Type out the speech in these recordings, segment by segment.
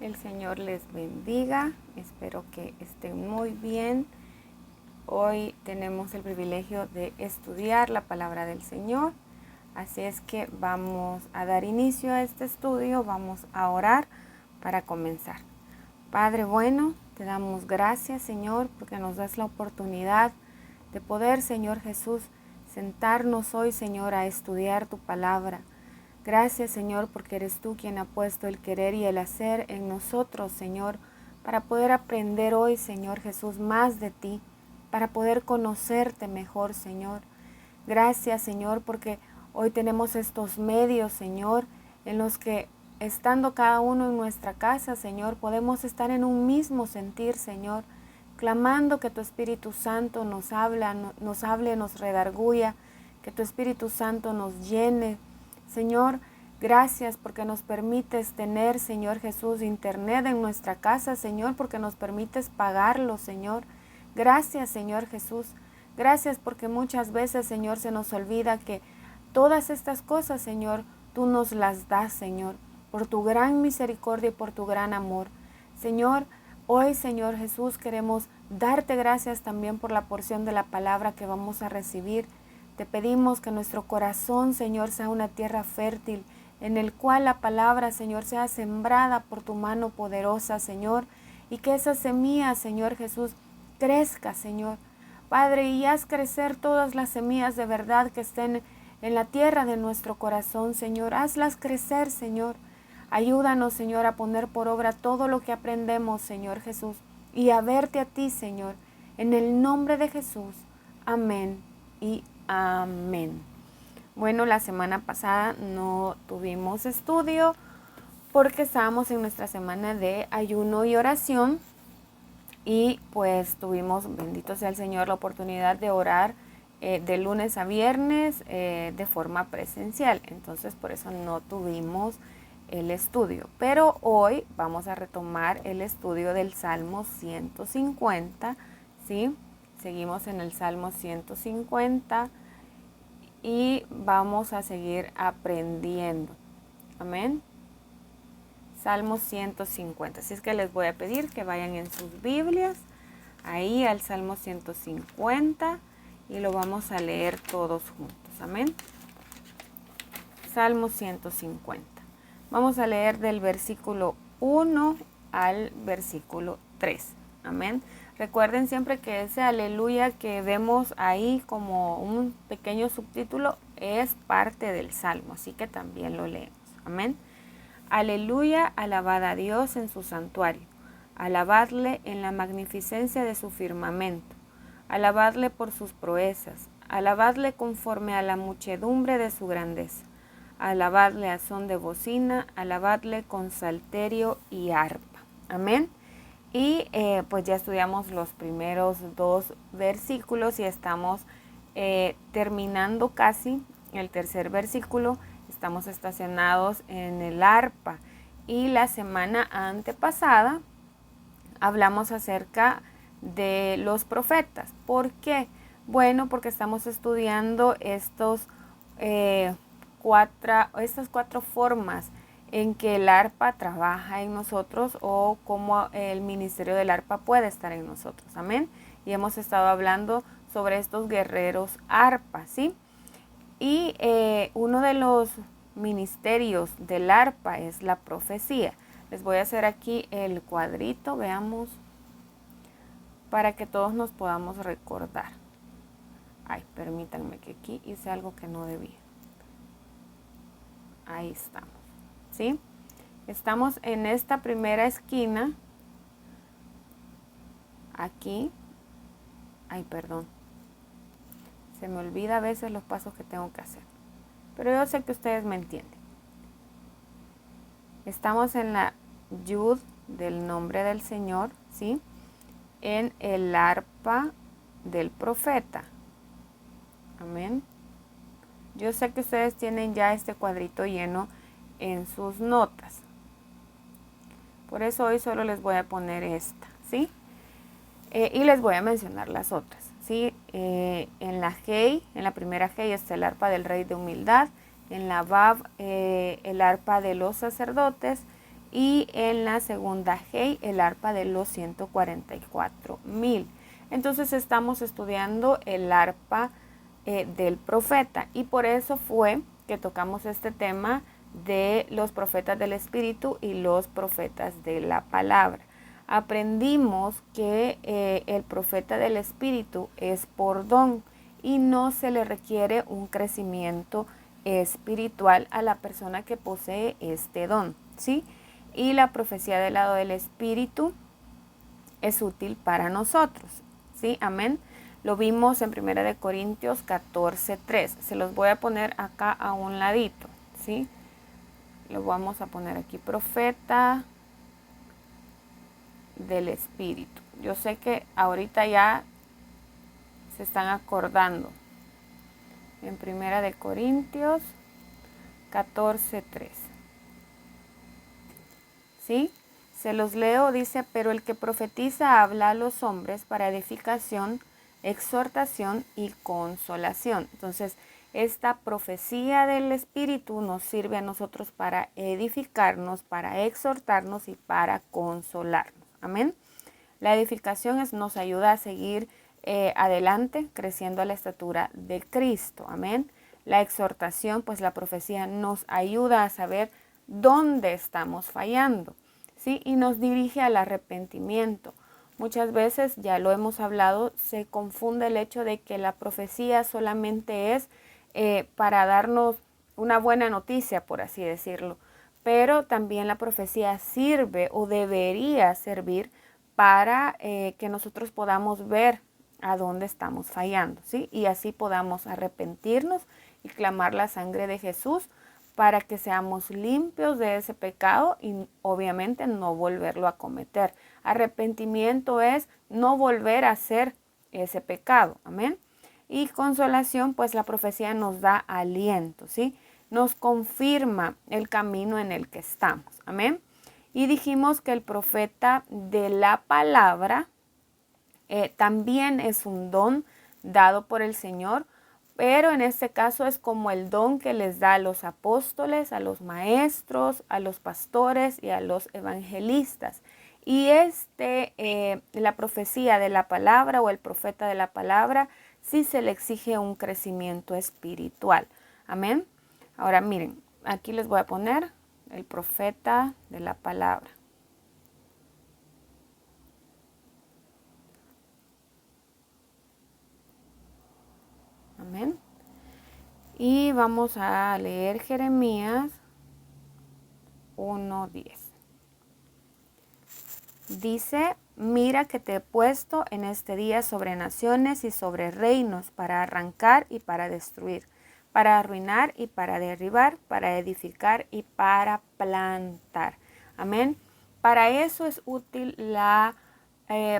El Señor les bendiga, espero que estén muy bien. Hoy tenemos el privilegio de estudiar la palabra del Señor, así es que vamos a dar inicio a este estudio, vamos a orar para comenzar. Padre bueno, te damos gracias, Señor, porque nos das la oportunidad de poder, Señor Jesús, sentarnos hoy, Señor, a estudiar tu palabra. Gracias, Señor, porque eres tú quien ha puesto el querer y el hacer en nosotros, Señor, para poder aprender hoy, Señor Jesús, más de ti, para poder conocerte mejor, Señor. Gracias, Señor, porque hoy tenemos estos medios, Señor, en los que estando cada uno en nuestra casa, Señor, podemos estar en un mismo sentir, Señor, clamando que tu Espíritu Santo nos hable, nos redarguya, que tu Espíritu Santo nos llene. Señor, gracias porque nos permites tener, Señor Jesús, internet en nuestra casa, Señor, porque nos permites pagarlo, Señor. Gracias, Señor Jesús. Gracias porque muchas veces, Señor, se nos olvida que todas estas cosas, Señor, tú nos las das, Señor, por tu gran misericordia y por tu gran amor. Señor, hoy, Señor Jesús, queremos darte gracias también por la porción de la palabra que vamos a recibir. Te pedimos que nuestro corazón, Señor, sea una tierra fértil, en el cual la palabra, Señor, sea sembrada por tu mano poderosa, Señor, y que esa semilla, Señor Jesús, crezca, Señor. Padre, y haz crecer todas las semillas de verdad que estén en la tierra de nuestro corazón, Señor. Hazlas crecer, Señor. Ayúdanos, Señor, a poner por obra todo lo que aprendemos, Señor Jesús, y a verte a ti, Señor, en el nombre de Jesús. Amén y amén. Bueno, la semana pasada no tuvimos estudio porque estábamos en nuestra semana de ayuno y oración y pues tuvimos, bendito sea el Señor, la oportunidad de orar de lunes a viernes de forma presencial. Entonces por eso no tuvimos el estudio. Pero hoy vamos a retomar el estudio del Salmo 150, ¿sí? Seguimos en el Salmo 150 y vamos a seguir aprendiendo. Amén. Salmo 150. Así es que les voy a pedir que vayan en sus Biblias, ahí al Salmo 150 y lo vamos a leer todos juntos. Amén. Salmo 150. Vamos a leer del versículo 1 al versículo 3. Amén. Recuerden siempre que ese aleluya que vemos ahí como un pequeño subtítulo es parte del Salmo, así que también lo leemos. Amén. Aleluya, alabad a Dios en su santuario, alabadle en la magnificencia de su firmamento, alabadle por sus proezas, alabadle conforme a la muchedumbre de su grandeza, alabadle a son de bocina, alabadle con salterio y arpa. Amén. Y pues ya estudiamos los primeros dos versículos y estamos terminando casi el tercer versículo. Estamos estacionados en el arpa. Y la semana antepasada hablamos acerca de los profetas. ¿Por qué? Bueno, porque estamos estudiando estas cuatro formas en que el arpa trabaja en nosotros o cómo el ministerio del arpa puede estar en nosotros. Amén. Y hemos estado hablando sobre estos guerreros arpa, ¿sí? Y uno de los ministerios del arpa es la profecía. Les voy a hacer aquí el cuadrito, veamos, para que todos nos podamos recordar. Ay, permítanme que aquí hice algo que no debía. Ahí estamos. ¿Sí? Estamos en esta primera esquina, aquí, ay, perdón, se me olvida a veces los pasos que tengo que hacer, pero yo sé que ustedes me entienden. Estamos en la yud del nombre del Señor, ¿sí? En el arpa del profeta. Amén. Yo sé que ustedes tienen ya este cuadrito lleno en sus notas. Por eso hoy solo les voy a poner esta, ¿sí? Y les voy a mencionar las otras, ¿sí? En la Hei, en la primera Hei está el arpa del rey de humildad. En la Vav, el arpa de los sacerdotes. y en la segunda Hey, el arpa de los 144,000. Entonces estamos estudiando el arpa del profeta, y por eso fue que tocamos este tema de los profetas del Espíritu y los profetas de la palabra. Aprendimos que el profeta del Espíritu es por don y no se le requiere un crecimiento espiritual a la persona que posee este don, ¿sí? Y la profecía del lado del Espíritu es útil para nosotros, ¿sí? Amén. Lo vimos en 1 Corintios 14:3. Se los voy a poner acá a un ladito, ¿sí? Lo vamos a poner aquí, profeta del Espíritu. Yo sé que ahorita ya se están acordando. En 1 Corintios 14:3. ¿Sí? Se los leo, dice, pero el que profetiza habla a los hombres para edificación, exhortación y consolación. Entonces, esta profecía del Espíritu nos sirve a nosotros para edificarnos, para exhortarnos y para consolarnos. Amén. La edificación nos ayuda a seguir adelante, creciendo a la estatura de Cristo. Amén. La exhortación, pues la profecía nos ayuda a saber dónde estamos fallando, ¿sí? Y nos dirige al arrepentimiento. Muchas veces, ya lo hemos hablado, se confunde el hecho de que la profecía solamente es para darnos una buena noticia, por así decirlo. Pero también la profecía sirve o debería servir para que nosotros podamos ver a dónde estamos fallando, ¿sí? Y así podamos arrepentirnos y clamar la sangre de Jesús para que seamos limpios de ese pecado y obviamente no volverlo a cometer. Arrepentimiento es no volver a hacer ese pecado. Amén. Y consolación, pues la profecía nos da aliento, ¿sí? Nos confirma el camino en el que estamos. Amén. Y dijimos que el profeta de la palabra también es un don dado por el Señor, pero en este caso es como el don que les da a los apóstoles, a los maestros, a los pastores y a los evangelistas. Y la profecía de la palabra o el profeta de la palabra, sí se le exige un crecimiento espiritual. Amén. Ahora miren, aquí les voy a poner el profeta de la palabra. Amén. Y vamos a leer Jeremías 1:10. Dice, mira que te he puesto en este día sobre naciones y sobre reinos para arrancar y para destruir, para arruinar y para derribar, para edificar y para plantar. Amén. Para eso es útil la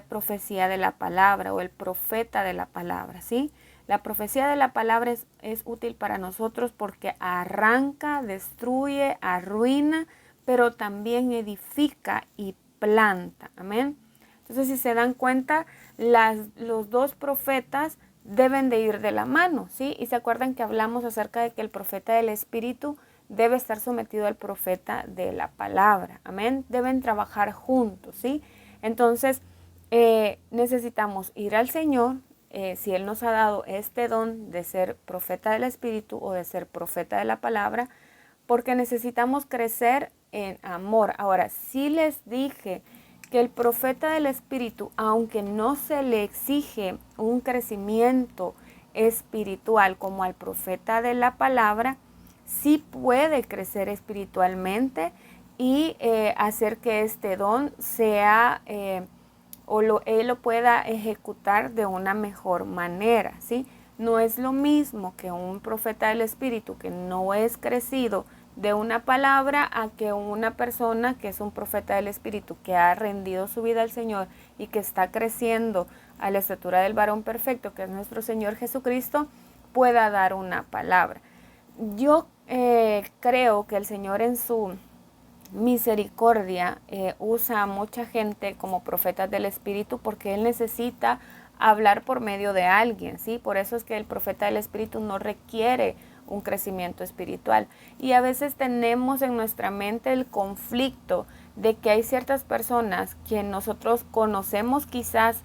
profecía de la palabra o el profeta de la palabra, ¿sí? La profecía de la palabra es útil para nosotros porque arranca, destruye, arruina, pero también edifica y planta. Amén. Entonces, si se dan cuenta, los dos profetas deben de ir de la mano, ¿sí? Y se acuerdan que hablamos acerca de que el profeta del Espíritu debe estar sometido al profeta de la palabra. Amén. Deben trabajar juntos, ¿sí? Entonces, necesitamos ir al Señor. Si Él nos ha dado este don de ser profeta del Espíritu o de ser profeta de la palabra, porque necesitamos crecer en amor. Ahora, sí les dije que el profeta del Espíritu, aunque no se le exige un crecimiento espiritual como al profeta de la palabra, sí puede crecer espiritualmente y hacer que este don sea él lo pueda ejecutar de una mejor manera, ¿sí? No es lo mismo que un profeta del Espíritu que no es crecido de una palabra a que una persona que es un profeta del Espíritu que ha rendido su vida al Señor y que está creciendo a la estatura del varón perfecto, que es nuestro Señor Jesucristo, pueda dar una palabra. Yo creo que el Señor en su misericordia usa a mucha gente como profetas del Espíritu porque Él necesita hablar por medio de alguien, ¿sí? Por eso es que el profeta del Espíritu no requiere un crecimiento espiritual. Y a veces tenemos en nuestra mente el conflicto de que hay ciertas personas que nosotros conocemos quizás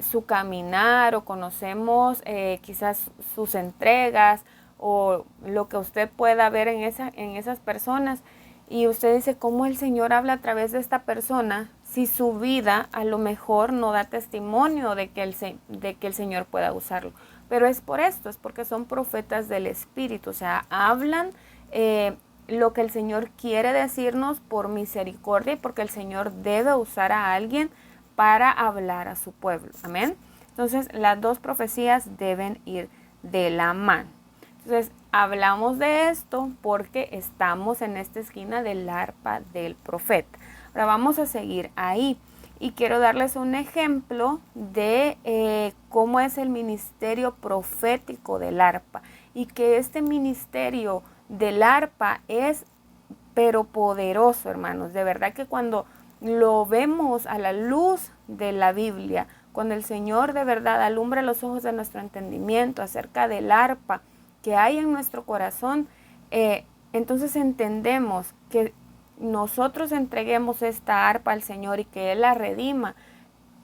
su caminar o conocemos quizás sus entregas o lo que usted pueda ver en esas personas, y usted dice, ¿cómo el Señor habla a través de esta persona si su vida a lo mejor no da testimonio de que el Señor pueda usarlo? Pero es por esto, es porque son profetas del Espíritu, o sea, hablan lo que el Señor quiere decirnos por misericordia y porque el Señor debe usar a alguien para hablar a su pueblo. Amén. Entonces, las dos profecías deben ir de la mano. Entonces, hablamos de esto porque estamos en esta esquina del arpa del profeta. Ahora vamos a seguir ahí y quiero darles un ejemplo de cómo es el ministerio profético del arpa, y que este ministerio del arpa es pero poderoso, hermanos. De verdad que cuando lo vemos a la luz de la Biblia, cuando el Señor de verdad alumbra los ojos de nuestro entendimiento acerca del arpa que hay en nuestro corazón, entonces entendemos que nosotros entreguemos esta arpa al Señor y que Él la redima,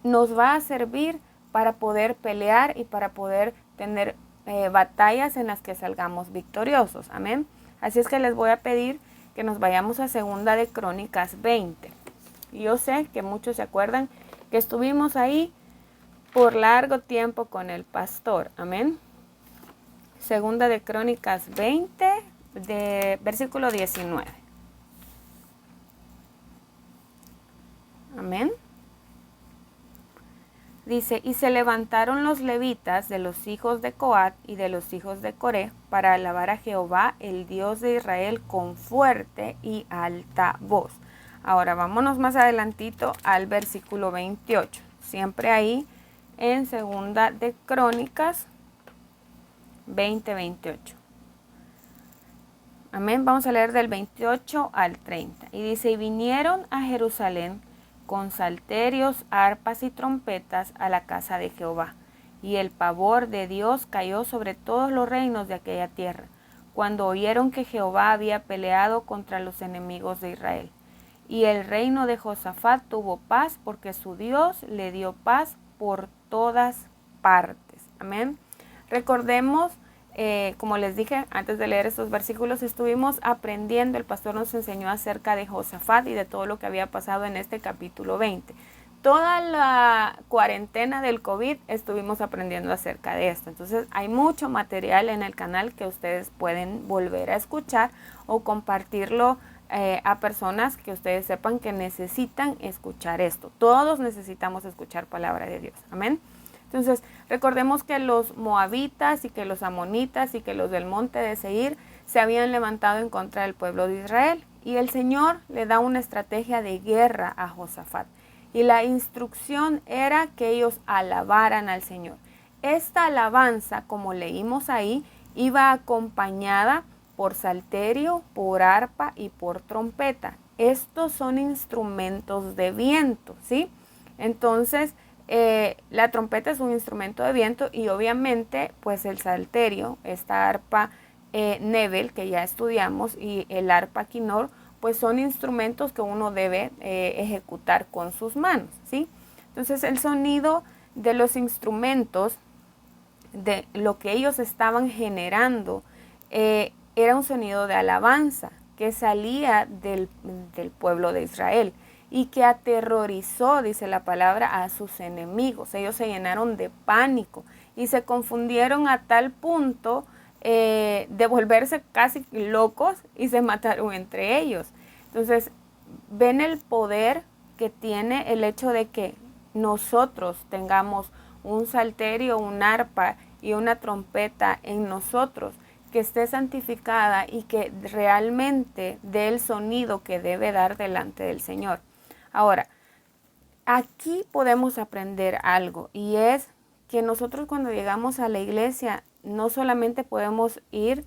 nos va a servir para poder pelear y para poder tener batallas en las que salgamos victoriosos. Amén. Así es que les voy a pedir que nos vayamos a Segunda de Crónicas 20. Y yo sé que muchos se acuerdan que estuvimos ahí por largo tiempo con el pastor. Amén. Segunda de Crónicas 20, de versículo 19. Amén. Dice, y se levantaron los levitas de los hijos de Coat y de los hijos de Coré para alabar a Jehová, el Dios de Israel, con fuerte y alta voz. Ahora vámonos más adelantito al versículo 28, siempre ahí en Segunda de Crónicas 20-28. Amén. Vamos a leer del 28 al 30. Y dice, y vinieron a Jerusalén con salterios, arpas y trompetas a la casa de Jehová. Y el pavor de Dios cayó sobre todos los reinos de aquella tierra, cuando oyeron que Jehová había peleado contra los enemigos de Israel. Y el reino de Josafat tuvo paz, porque su Dios le dio paz por todas partes. Amén. Recordemos, como les dije antes de leer estos versículos, estuvimos aprendiendo, el pastor nos enseñó acerca de Josafat y de todo lo que había pasado en este capítulo 20. Toda la cuarentena del COVID estuvimos aprendiendo acerca de esto. Entonces hay mucho material en el canal que ustedes pueden volver a escuchar o compartirlo a personas que ustedes sepan que necesitan escuchar esto. Todos necesitamos escuchar palabra de Dios. Amén. Entonces, recordemos que los moabitas y que los amonitas y que los del monte de Seir se habían levantado en contra del pueblo de Israel. Y el Señor le da una estrategia de guerra a Josafat. Y la instrucción era que ellos alabaran al Señor. Esta alabanza, como leímos ahí, iba acompañada por salterio, por arpa y por trompeta. Estos son instrumentos de viento, ¿sí? Entonces, la trompeta es un instrumento de viento y obviamente pues el salterio, esta arpa Nebel que ya estudiamos, y el arpa Quinor, pues son instrumentos que uno debe ejecutar con sus manos, ¿sí? Entonces el sonido de los instrumentos, de lo que ellos estaban generando, era un sonido de alabanza que salía del pueblo de Israel y que aterrorizó, dice la palabra, a sus enemigos. Ellos se llenaron de pánico y se confundieron a tal punto de volverse casi locos y se mataron entre ellos. Entonces, ven el poder que tiene el hecho de que nosotros tengamos un salterio, un arpa y una trompeta en nosotros, que esté santificada y que realmente dé el sonido que debe dar delante del Señor. Ahora, aquí podemos aprender algo, y es que nosotros cuando llegamos a la iglesia no solamente podemos ir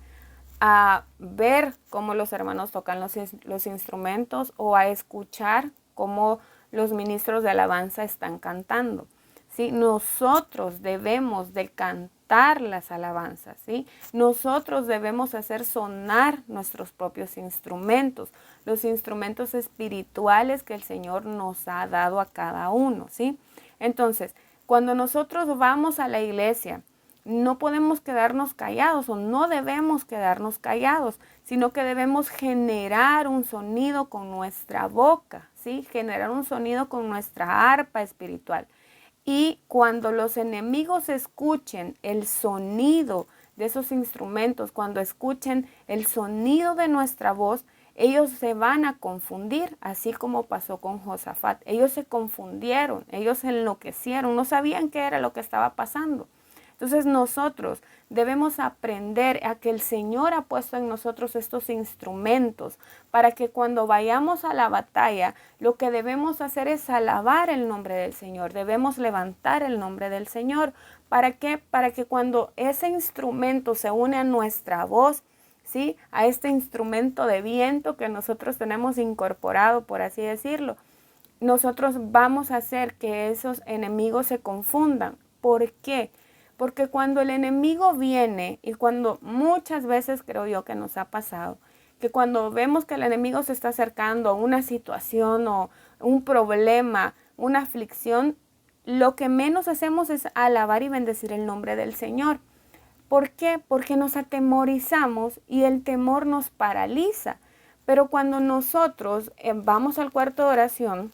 a ver cómo los hermanos tocan los instrumentos o a escuchar cómo los ministros de alabanza están cantando, ¿sí? Nosotros debemos de cantar cantar las alabanzas, ¿sí? Nosotros debemos hacer sonar nuestros propios instrumentos, los instrumentos espirituales que el Señor nos ha dado a cada uno, ¿sí? Entonces, cuando nosotros vamos a la iglesia, no podemos quedarnos callados o no debemos quedarnos callados, sino que debemos generar un sonido con nuestra boca, ¿sí? Generar un sonido con nuestra arpa espiritual. Y cuando los enemigos escuchen el sonido de esos instrumentos, cuando escuchen el sonido de nuestra voz, ellos se van a confundir, así como pasó con Josafat. Ellos se confundieron, ellos se enloquecieron, no sabían qué era lo que estaba pasando. Entonces nosotros debemos aprender a que el Señor ha puesto en nosotros estos instrumentos para que cuando vayamos a la batalla, lo que debemos hacer es alabar el nombre del Señor. Debemos levantar el nombre del Señor. ¿Para qué? Para que cuando ese instrumento se une a nuestra voz, ¿sí? A este instrumento de viento que nosotros tenemos incorporado, por así decirlo, nosotros vamos a hacer que esos enemigos se confundan. ¿Por qué? Porque cuando el enemigo viene, y cuando muchas veces creo yo que nos ha pasado, que cuando vemos que el enemigo se está acercando a una situación o un problema, una aflicción, lo que menos hacemos es alabar y bendecir el nombre del Señor. ¿Por qué? Porque nos atemorizamos y el temor nos paraliza. Pero cuando nosotros vamos al cuarto de oración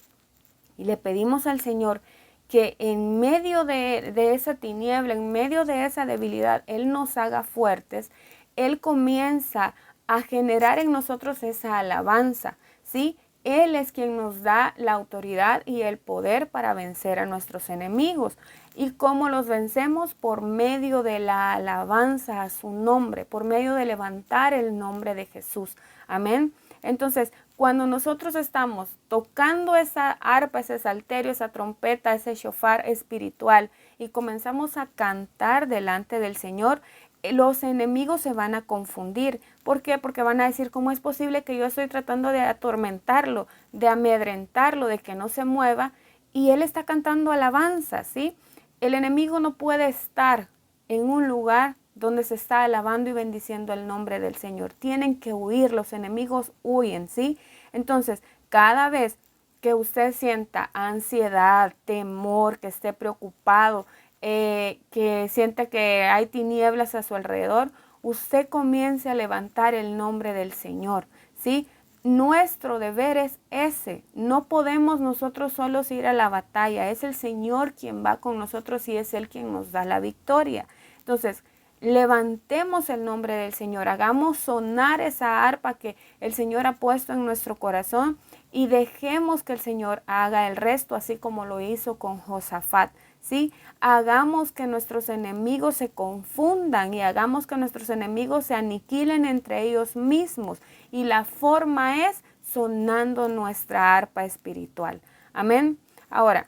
y le pedimos al Señor que en medio de esa tiniebla, en medio de esa debilidad, Él nos haga fuertes, Él comienza a generar en nosotros esa alabanza, ¿sí? Él es quien nos da la autoridad y el poder para vencer a nuestros enemigos. ¿Y cómo los vencemos? Por medio de la alabanza a su nombre, por medio de levantar el nombre de Jesús. Amén. Entonces, cuando nosotros estamos tocando esa arpa, ese salterio, esa trompeta, ese shofar espiritual y comenzamos a cantar delante del Señor, los enemigos se van a confundir. ¿Por qué? Porque van a decir, ¿cómo es posible que yo estoy tratando de atormentarlo, de amedrentarlo, de que no se mueva? Y él está cantando alabanza, ¿sí? El enemigo no puede estar en un lugar donde se está alabando y bendiciendo el nombre del Señor. Tienen que huir, los enemigos huyen, ¿sí? Entonces, cada vez que usted sienta ansiedad, temor, que esté preocupado, que sienta que hay tinieblas a su alrededor, usted comience a levantar el nombre del Señor, ¿sí? Nuestro deber es ese. No podemos nosotros solos ir a la batalla. Es el Señor quien va con nosotros y es Él quien nos da la victoria. Entonces, levantemos el nombre del Señor. Hagamos sonar esa arpa que el Señor ha puesto en nuestro corazón y dejemos que el Señor haga el resto, así como lo hizo con Josafat, ¿sí? Hagamos que nuestros enemigos se confundan y hagamos que nuestros enemigos se aniquilen entre ellos mismos. Y la forma es sonando nuestra arpa espiritual. Amén. Ahora,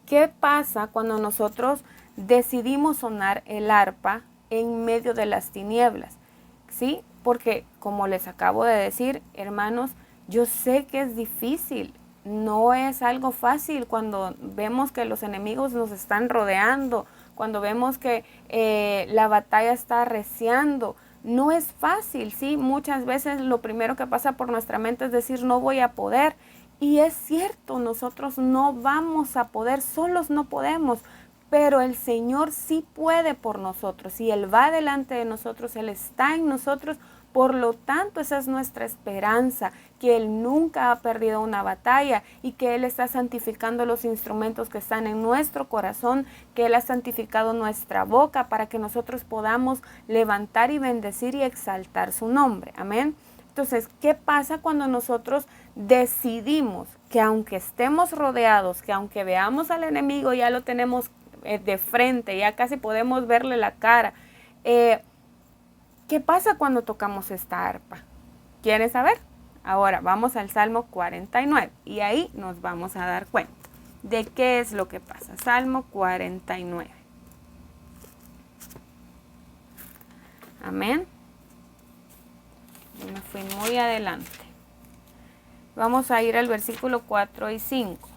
¿qué pasa cuando nosotros decidimos sonar el arpa en medio de las tinieblas? ¿Sí? Porque, como les acabo de decir, hermanos, yo sé que es difícil. No es algo fácil cuando vemos que los enemigos nos están rodeando, cuando vemos que la batalla está arreciando. No es fácil, ¿sí? Muchas veces lo primero que pasa por nuestra mente es decir, no voy a poder. Y es cierto, nosotros no vamos a poder, solos no podemos, pero el Señor sí puede por nosotros y Él va delante de nosotros, Él está en nosotros. Por lo tanto, esa es nuestra esperanza, que Él nunca ha perdido una batalla y que Él está santificando los instrumentos que están en nuestro corazón, que Él ha santificado nuestra boca para que nosotros podamos levantar y bendecir y exaltar su nombre. Amén. Entonces, ¿qué pasa cuando nosotros decidimos que aunque estemos rodeados, que aunque veamos al enemigo, ya lo tenemos de frente, ya casi podemos verle la cara? ¿Qué pasa cuando tocamos esta arpa? ¿Quieren saber? Ahora vamos al Salmo 49 y ahí nos vamos a dar cuenta de qué es lo que pasa. Salmo 49. Amén. Yo me fui muy adelante. Vamos a ir al versículo 4 y 5.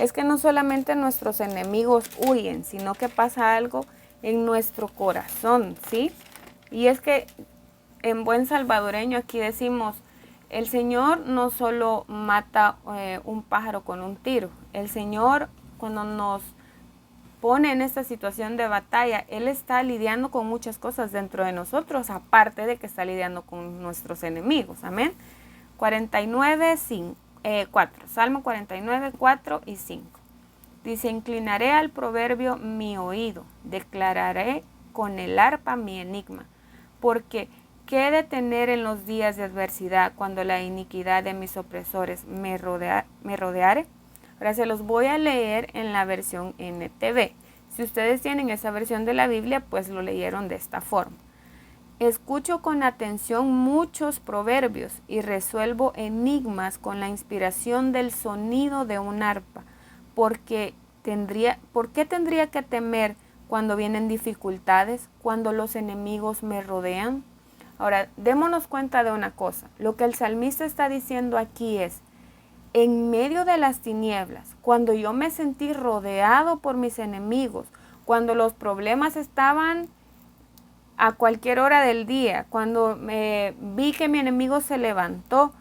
es que no solamente nuestros enemigos huyen, sino que pasa algo en nuestro corazón, ¿sí? Y es que en buen salvadoreño aquí decimos, el Señor no solo mata un pájaro con un tiro, el Señor cuando nos pone en esta situación de batalla, Él está lidiando con muchas cosas dentro de nosotros, aparte de que está lidiando con nuestros enemigos, amén. 49, 4, Salmo 49, 4 y 5. Dice, inclinaré al proverbio mi oído, declararé con el arpa mi enigma, porque ¿qué he de tener en los días de adversidad cuando la iniquidad de mis opresores me rodeare? Ahora se los voy a leer en la versión NTV. Si ustedes tienen esa versión de la Biblia, pues lo leyeron de esta forma. Escucho con atención muchos proverbios y resuelvo enigmas con la inspiración del sonido de un arpa. ¿Por qué tendría que temer cuando vienen dificultades, cuando los enemigos me rodean? Ahora, démonos cuenta de una cosa. Lo que el salmista está diciendo aquí es, en medio de las tinieblas, cuando yo me sentí rodeado por mis enemigos, cuando los problemas estaban a cualquier hora del día, cuando vi que mi enemigo se levantó,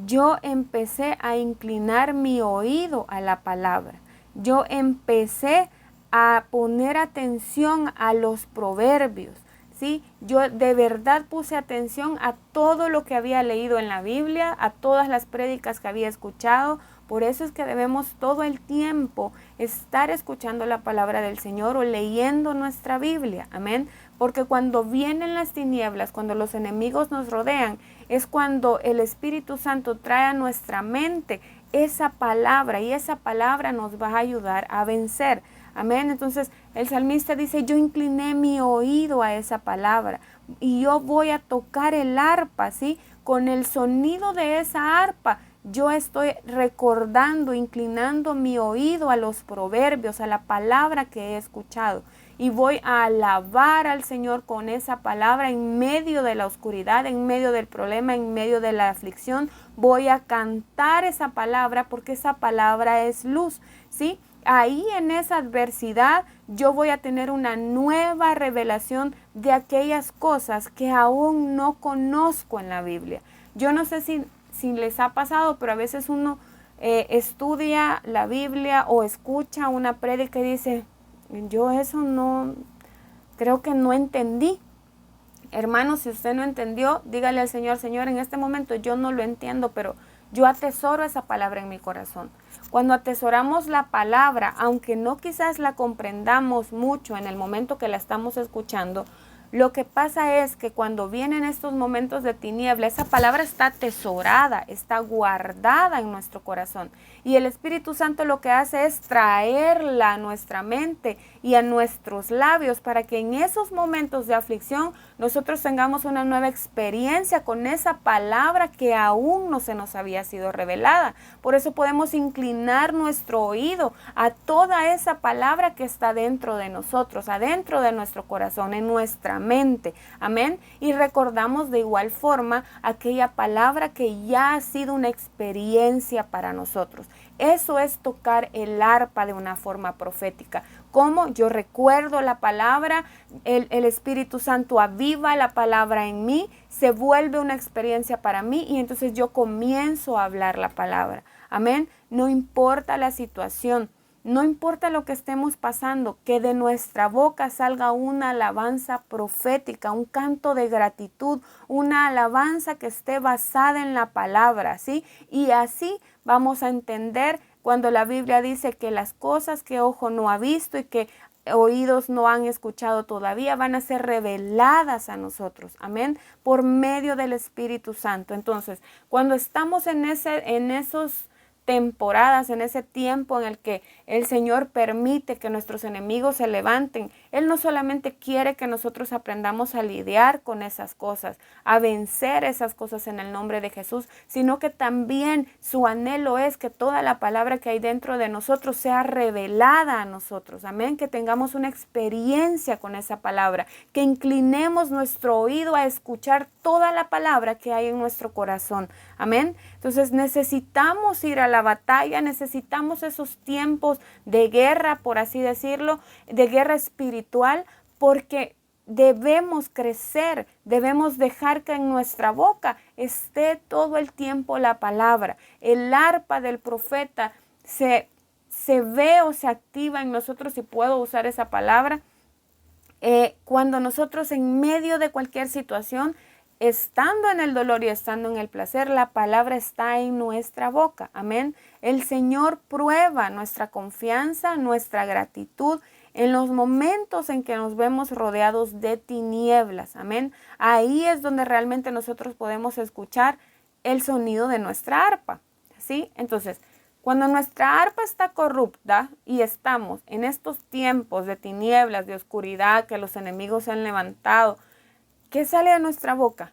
yo empecé a inclinar mi oído a la palabra. Yo empecé a poner atención a los proverbios. ¿Sí? Yo de verdad puse atención a todo lo que había leído en la Biblia, a todas las prédicas que había escuchado. Por eso es que debemos todo el tiempo estar escuchando la palabra del Señor o leyendo nuestra Biblia. Amén. Porque cuando vienen las tinieblas, cuando los enemigos nos rodean, es cuando el Espíritu Santo trae a nuestra mente esa palabra y esa palabra nos va a ayudar a vencer. Amén. Entonces el salmista dice, yo incliné mi oído a esa palabra y yo voy a tocar el arpa, ¿sí? Con el sonido de esa arpa, yo estoy recordando, inclinando mi oído a los proverbios, a la palabra que he escuchado. Y voy a alabar al Señor con esa palabra en medio de la oscuridad, en medio del problema, en medio de la aflicción. Voy a cantar esa palabra porque esa palabra es luz, ¿sí? Ahí en esa adversidad yo voy a tener una nueva revelación de aquellas cosas que aún no conozco en la Biblia. Yo no sé si les ha pasado, pero a veces uno estudia la Biblia o escucha una prédica y dice, yo eso no, creo que no entendí. Hermano, si usted no entendió, dígale al Señor, Señor, en este momento yo no lo entiendo, pero yo atesoro esa palabra en mi corazón. Cuando atesoramos la palabra, aunque no quizás la comprendamos mucho en el momento que la estamos escuchando, lo que pasa es que cuando vienen estos momentos de tiniebla, esa palabra está atesorada, está guardada en nuestro corazón. Y el Espíritu Santo lo que hace es traerla a nuestra mente y a nuestros labios para que en esos momentos de aflicción nosotros tengamos una nueva experiencia con esa palabra que aún no se nos había sido revelada. Por eso podemos inclinar nuestro oído a toda esa palabra que está dentro de nosotros, adentro de nuestro corazón, en nuestra mente. Amén. Y recordamos de igual forma aquella palabra que ya ha sido una experiencia para nosotros. Eso es tocar el arpa de una forma profética. Como yo recuerdo la palabra, el Espíritu Santo aviva la palabra en mí, se vuelve una experiencia para mí y entonces yo comienzo a hablar la palabra. Amén. No importa la situación. No importa lo que estemos pasando, que de nuestra boca salga una alabanza profética, un canto de gratitud, una alabanza que esté basada en la palabra, ¿sí? Y así vamos a entender cuando la Biblia dice que las cosas que ojo no ha visto y que oídos no han escuchado todavía van a ser reveladas a nosotros, amén, por medio del Espíritu Santo. Entonces, cuando estamos en esos temporadas, en ese tiempo en el que el Señor permite que nuestros enemigos se levanten, Él no solamente quiere que nosotros aprendamos a lidiar con esas cosas, a vencer esas cosas en el nombre de Jesús, sino que también su anhelo es que toda la palabra que hay dentro de nosotros sea revelada a nosotros. Amén, que tengamos una experiencia con esa palabra, que inclinemos nuestro oído a escuchar toda la palabra que hay en nuestro corazón. Amén. Entonces necesitamos ir a la batalla, necesitamos esos tiempos de guerra, por así decirlo, de guerra espiritual, porque debemos crecer, debemos dejar que en nuestra boca esté todo el tiempo la palabra. El arpa del profeta se ve o se activa en nosotros, si puedo usar esa palabra, cuando nosotros en medio de cualquier situación, estando en el dolor y estando en el placer, la palabra está en nuestra boca. Amén. El Señor prueba nuestra confianza, nuestra gratitud en los momentos en que nos vemos rodeados de tinieblas. Amén. Ahí es donde realmente nosotros podemos escuchar el sonido de nuestra arpa. ¿Sí? Entonces, cuando nuestra arpa está corrupta y estamos en estos tiempos de tinieblas, de oscuridad, que los enemigos se han levantado, ¿qué sale de nuestra boca?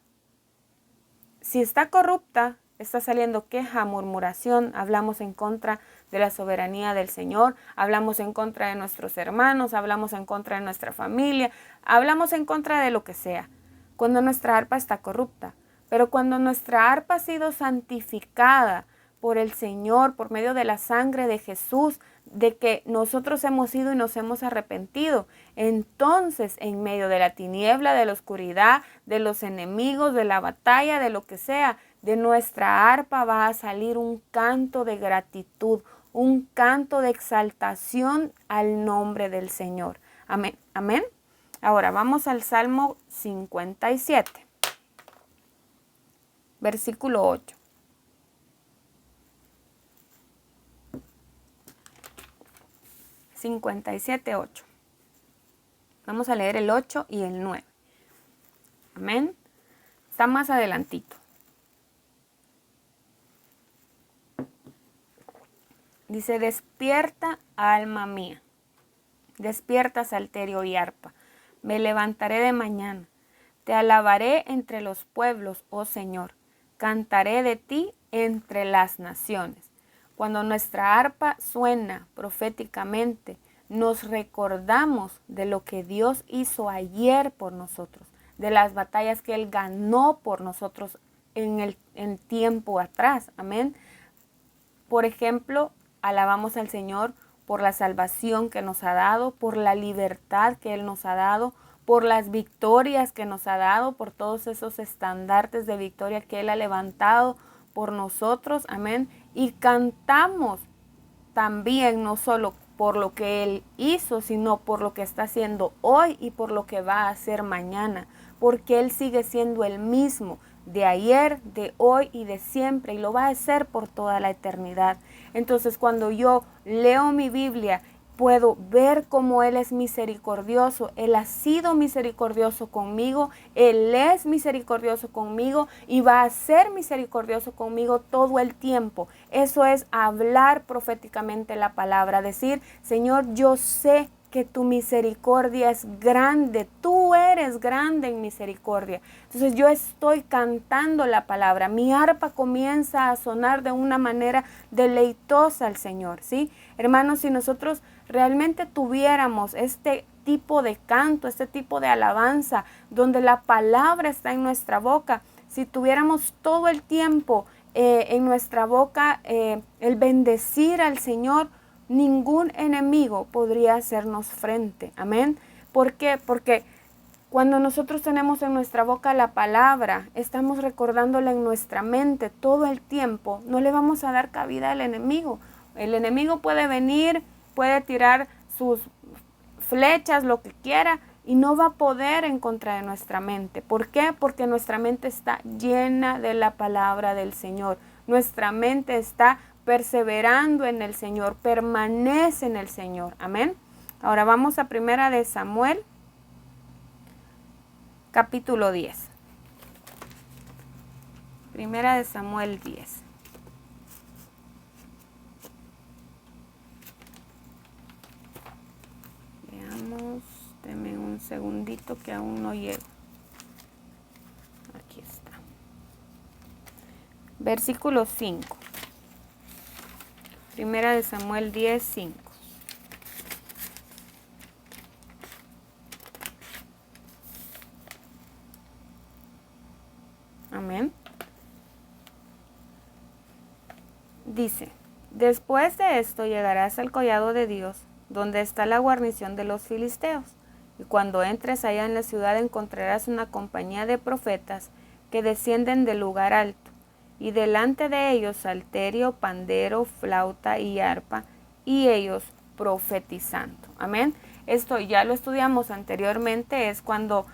Si está corrupta, está saliendo queja, murmuración, hablamos en contra de la soberanía del Señor, hablamos en contra de nuestros hermanos, hablamos en contra de nuestra familia, hablamos en contra de lo que sea, cuando nuestra arpa está corrupta. Pero cuando nuestra arpa ha sido santificada por el Señor, por medio de la sangre de Jesús, de que nosotros hemos ido y nos hemos arrepentido, entonces en medio de la tiniebla, de la oscuridad, de los enemigos, de la batalla, de lo que sea, de nuestra arpa va a salir un canto de gratitud, un canto de exaltación al nombre del Señor. Amén. Amén. Ahora vamos al Salmo 57, versículo 8. (57:8). Vamos a leer el 8 y el 9. Amén. Está más adelantito. Dice: despierta, alma mía. Despierta, salterio y arpa. Me levantaré de mañana. Te alabaré entre los pueblos, oh Señor. Cantaré de ti entre las naciones. Cuando nuestra arpa suena proféticamente, nos recordamos de lo que Dios hizo ayer por nosotros, de las batallas que Él ganó por nosotros en tiempo atrás. Amén. Por ejemplo, alabamos al Señor por la salvación que nos ha dado, por la libertad que Él nos ha dado, por las victorias que nos ha dado, por todos esos estandartes de victoria que Él ha levantado por nosotros. Amén. Y cantamos también no solo por lo que Él hizo, sino por lo que está haciendo hoy y por lo que va a hacer mañana, porque Él sigue siendo el mismo de ayer, de hoy y de siempre, y lo va a hacer por toda la eternidad. Entonces, cuando yo leo mi Biblia, puedo ver cómo Él es misericordioso. Él ha sido misericordioso conmigo, Él es misericordioso conmigo y va a ser misericordioso conmigo todo el tiempo. Eso es hablar proféticamente la palabra, decir: Señor, yo sé que tu misericordia es grande, tú eres grande en misericordia. Entonces yo estoy cantando la palabra, mi arpa comienza a sonar de una manera deleitosa al Señor, ¿sí? Hermanos, si nosotros realmente tuviéramos este tipo de canto, este tipo de alabanza, donde la palabra está en nuestra boca, si tuviéramos todo el tiempo en nuestra boca el bendecir al Señor, ningún enemigo podría hacernos frente. Amén. ¿Por qué? Porque cuando nosotros tenemos en nuestra boca la palabra, estamos recordándola en nuestra mente todo el tiempo, no le vamos a dar cabida al enemigo. El enemigo puede venir, puede tirar sus flechas, lo que quiera, y no va a poder en contra de nuestra mente. ¿Por qué? Porque nuestra mente está llena de la palabra del Señor. Nuestra mente está perseverando en el Señor, permanece en el Señor. Amén. Ahora vamos a 1 de Samuel, capítulo 10. 1 de Samuel 10. Veamos, segundito que aún no llego. Aquí está. Versículo 5. Primera de Samuel 10, 5. Amén. Dice, después de esto llegarás al collado de Dios, donde está la guarnición de los filisteos. Y cuando entres allá en la ciudad encontrarás una compañía de profetas que descienden del lugar alto. Y delante de ellos salterio, pandero, flauta y arpa, y ellos profetizando. Amén. Esto ya lo estudiamos anteriormente, es cuando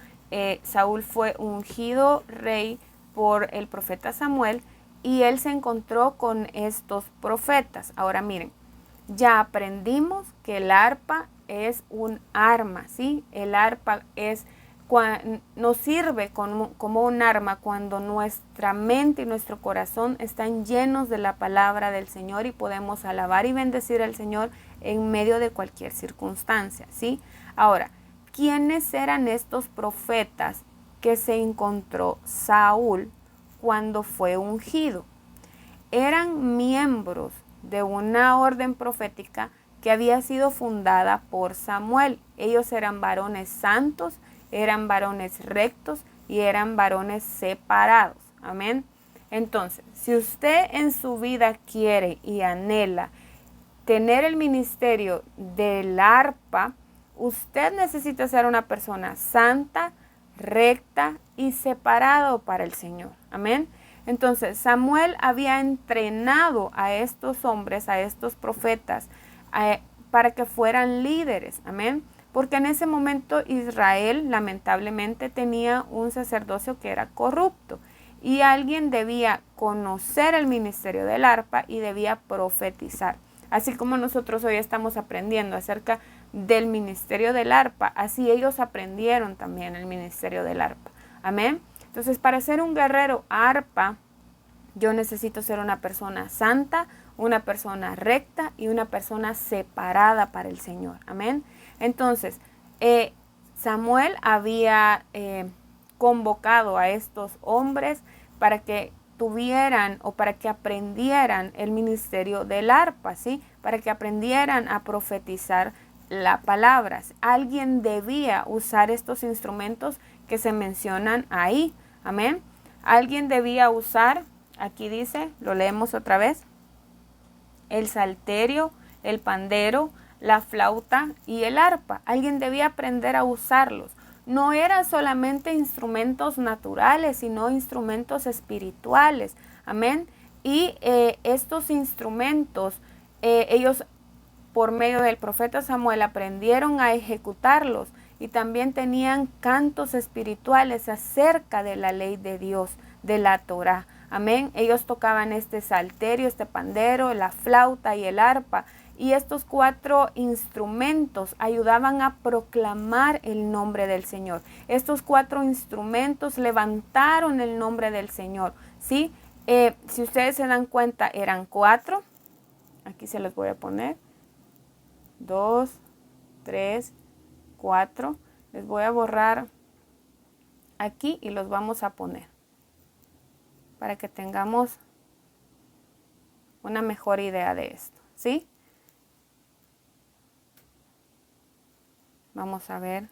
Saúl fue ungido rey por el profeta Samuel y él se encontró con estos profetas. Ahora miren, ya aprendimos que el arpa es un arma, ¿sí? El arpa nos sirve como un arma cuando nuestra mente y nuestro corazón están llenos de la palabra del Señor y podemos alabar y bendecir al Señor en medio de cualquier circunstancia, ¿sí? Ahora, ¿quiénes eran estos profetas que se encontró Saúl cuando fue ungido? Eran miembros de una orden profética que había sido fundada por Samuel. Ellos eran varones santos, eran varones rectos y eran varones separados. Amén. Entonces, si usted en su vida quiere y anhela tener el ministerio del arpa, usted necesita ser una persona santa, recta y separado para el Señor. Amén. Entonces, Samuel había entrenado a estos hombres, a estos profetas, para que fueran líderes. Amén. Porque en ese momento Israel lamentablemente tenía un sacerdocio que era corrupto y alguien debía conocer el ministerio del arpa y debía profetizar. Así como nosotros hoy estamos aprendiendo acerca del ministerio del arpa, así ellos aprendieron también el ministerio del arpa. Amén. Entonces, para ser un guerrero arpa, yo necesito ser una persona santa, una persona recta y una persona separada para el Señor. Amén. Entonces, Samuel había convocado a estos hombres para que tuvieran o para que aprendieran el ministerio del arpa, ¿sí? Para que aprendieran a profetizar la palabra. Alguien debía usar estos instrumentos que se mencionan ahí. Amén. Alguien debía usar, aquí dice, lo leemos otra vez, el salterio, el pandero, la flauta y el arpa. Alguien debía aprender a usarlos. No eran solamente instrumentos naturales, sino instrumentos espirituales. Amén. Y estos instrumentos, ellos por medio del profeta Samuel aprendieron a ejecutarlos y también tenían cantos espirituales acerca de la ley de Dios, de la Torá. Amén. Ellos tocaban este salterio, este pandero, la flauta y el arpa. Y estos 4 instrumentos ayudaban a proclamar el nombre del Señor. Estos 4 instrumentos levantaron el nombre del Señor. ¿Sí? Si ustedes se dan cuenta, eran 4. Aquí se los voy a poner. 2, 3, 4. Les voy a borrar aquí y los vamos a poner para que tengamos una mejor idea de esto. ¿Sí? Vamos a ver.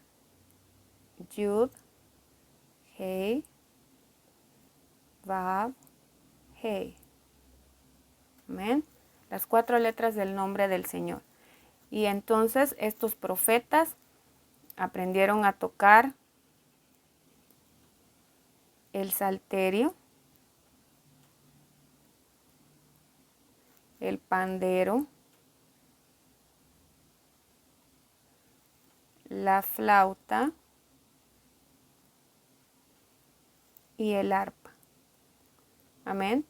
Yud, Hei, Vav, Hei. Amén. Las 4 letras del nombre del Señor. Y entonces estos profetas aprendieron a tocar el salterio, el pandero, la flauta y el arpa. Amén.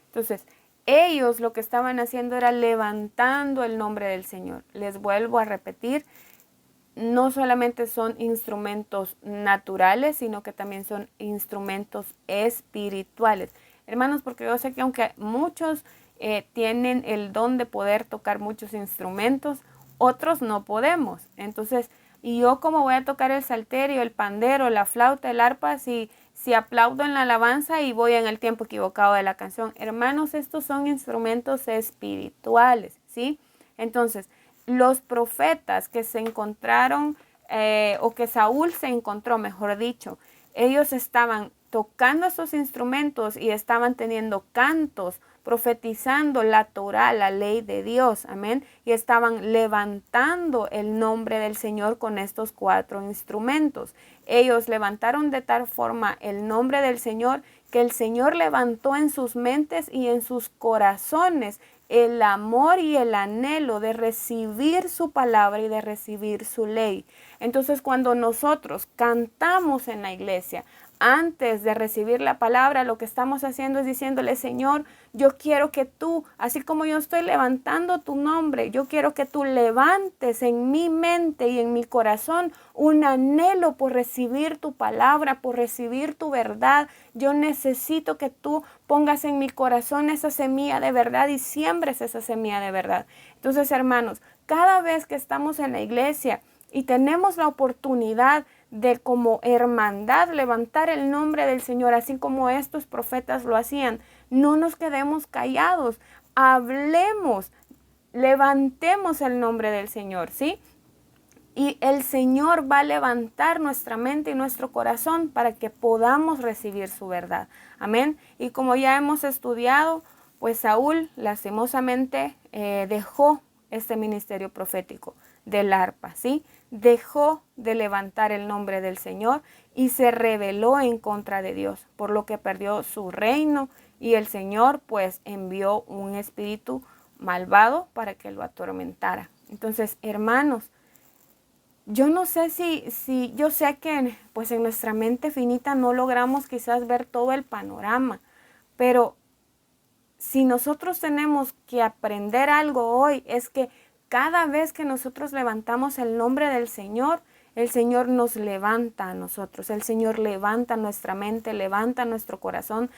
Entonces, ellos lo que estaban haciendo era levantando el nombre del Señor. Les vuelvo a repetir, no solamente son instrumentos naturales, sino que también son instrumentos espirituales. Hermanos, porque yo sé que aunque muchos tienen el don de poder tocar muchos instrumentos, otros no podemos. Entonces, Y yo cómo voy a tocar el salterio, el pandero, la flauta, el arpa, si aplaudo en la alabanza y voy en el tiempo equivocado de la canción. Hermanos, estos son instrumentos espirituales, ¿sí? Entonces, los profetas que se encontraron, o que Saúl se encontró, mejor dicho, ellos estaban tocando esos instrumentos y estaban teniendo cantos, profetizando la Torá, la ley de Dios, amén, y estaban levantando el nombre del Señor con estos 4 instrumentos. Ellos levantaron de tal forma el nombre del Señor que el Señor levantó en sus mentes y en sus corazones el amor y el anhelo de recibir su palabra y de recibir su ley. Entonces, cuando nosotros cantamos en la iglesia, antes de recibir la palabra, lo que estamos haciendo es diciéndole, Señor, yo quiero que tú, así como yo estoy levantando tu nombre, yo quiero que tú levantes en mi mente y en mi corazón un anhelo por recibir tu palabra, por recibir tu verdad. Yo necesito que tú pongas en mi corazón esa semilla de verdad y siembres esa semilla de verdad. Entonces, hermanos, cada vez que estamos en la iglesia y tenemos la oportunidad de como hermandad levantar el nombre del Señor, así como estos profetas lo hacían, no nos quedemos callados, hablemos, levantemos el nombre del Señor, ¿sí? Y el Señor va a levantar nuestra mente y nuestro corazón para que podamos recibir su verdad. Amén. Y como ya hemos estudiado, pues Saúl lastimosamente dejó este ministerio profético del arpa, ¿sí? Dejó de levantar el nombre del Señor y se rebeló en contra de Dios, por lo que perdió su reino y el Señor pues envió un espíritu malvado para que lo atormentara. Entonces, hermanos, yo no sé si yo sé que pues en nuestra mente finita no logramos quizás ver todo el panorama, pero si nosotros tenemos que aprender algo hoy es que cada vez que nosotros levantamos el nombre del Señor, el Señor nos levanta a nosotros, el Señor levanta nuestra mente, levanta nuestro corazón,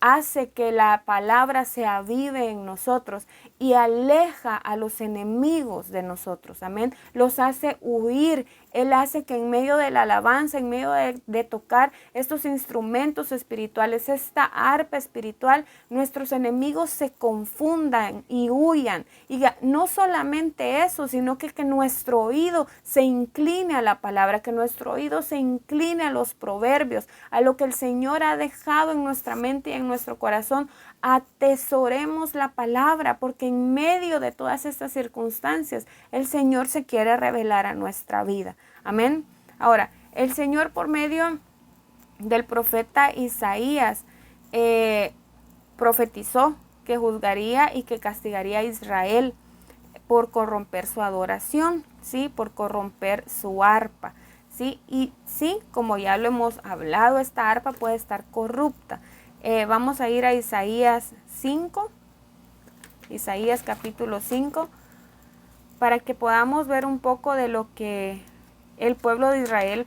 hace que la palabra se avive en nosotros y aleja a los enemigos de nosotros, amén, los hace huir. Él hace que en medio de la alabanza, en medio de tocar estos instrumentos espirituales, esta arpa espiritual, nuestros enemigos se confundan y huyan. Y no solamente eso, sino que nuestro oído se incline a la palabra, que nuestro oído se incline a los proverbios, a lo que el Señor ha dejado en nuestra mente y en nuestro corazón. Atesoremos la palabra, porque en medio de todas estas circunstancias, el Señor se quiere revelar a nuestra vida. Amén. Ahora, el Señor por medio del profeta Isaías profetizó que juzgaría y que castigaría a Israel por corromper su adoración, ¿sí? Por corromper su arpa, ¿sí? Y sí, como ya lo hemos hablado, esta arpa puede estar corrupta. Vamos a ir a Isaías 5, Isaías capítulo 5, para que podamos ver un poco de lo que el pueblo de Israel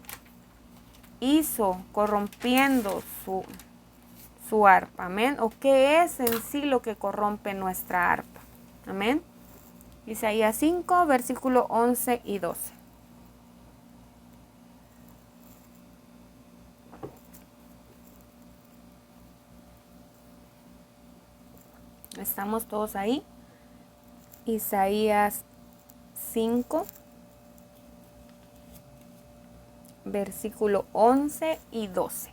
hizo corrompiendo su arpa, amén, o qué es en sí lo que corrompe nuestra arpa, amén. Isaías 5, versículo 11 y 12. ¿Estamos todos ahí? Isaías 5, versículo 11 y 12.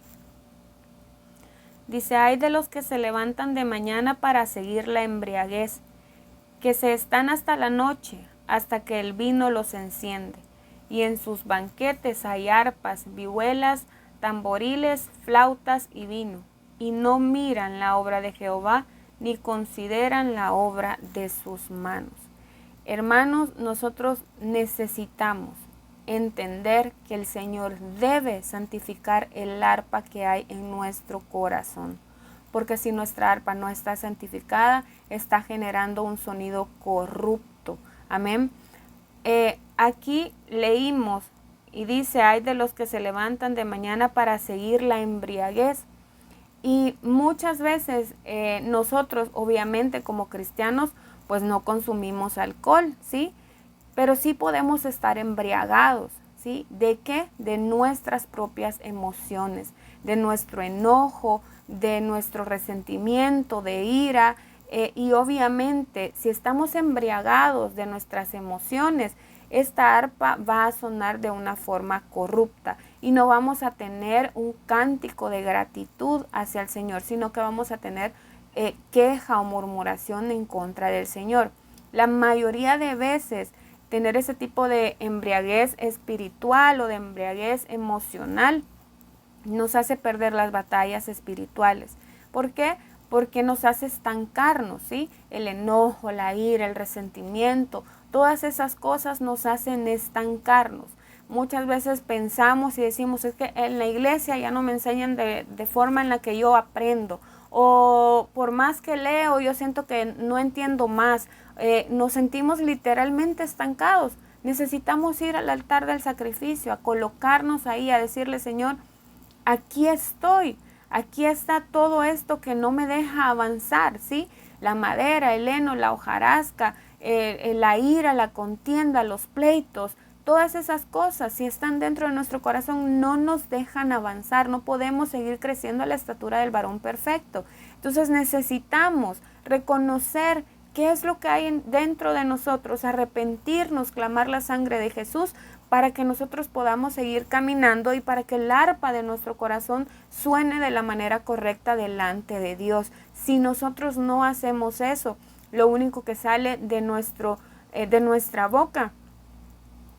Dice, hay de los que se levantan de mañana para seguir la embriaguez, que se están hasta la noche, hasta que el vino los enciende. Y en sus banquetes hay arpas, vihuelas, tamboriles, flautas y vino. Y no miran la obra de Jehová, ni consideran la obra de sus manos. Hermanos, nosotros necesitamos entender que el Señor debe santificar el arpa que hay en nuestro corazón. Porque si nuestra arpa no está santificada, está generando un sonido corrupto. Amén. Aquí leímos y dice, hay de los que se levantan de mañana para seguir la embriaguez. Y muchas veces nosotros, obviamente como cristianos, pues no consumimos alcohol, ¿sí? Pero sí podemos estar embriagados, ¿sí? ¿De qué? De nuestras propias emociones, de nuestro enojo, de nuestro resentimiento, de ira. Y obviamente, si estamos embriagados de nuestras emociones, esta arpa va a sonar de una forma corrupta y no vamos a tener un cántico de gratitud hacia el Señor, sino que vamos a tener queja o murmuración en contra del Señor. La mayoría de veces tener ese tipo de embriaguez espiritual o de embriaguez emocional nos hace perder las batallas espirituales. ¿Por qué? Porque nos hace estancarnos, ¿sí? El enojo, la ira, el resentimiento, todas esas cosas nos hacen estancarnos. Muchas veces pensamos y decimos, es que en la iglesia ya no me enseñan de forma en la que yo aprendo. O por más que leo, yo siento que no entiendo más. Nos sentimos literalmente estancados. Necesitamos ir al altar del sacrificio, a colocarnos ahí, a decirle, Señor, aquí estoy, aquí está todo esto que no me deja avanzar, ¿sí? La madera, el heno, la hojarasca, la ira, la contienda, los pleitos, todas esas cosas, si están dentro de nuestro corazón, no nos dejan avanzar, no podemos seguir creciendo a la estatura del varón perfecto. Entonces necesitamos reconocer qué es lo que hay dentro de nosotros, arrepentirnos, clamar la sangre de Jesús, para que nosotros podamos seguir caminando y para que el arpa de nuestro corazón suene de la manera correcta delante de Dios. Si nosotros no hacemos eso, lo único que sale de nuestra boca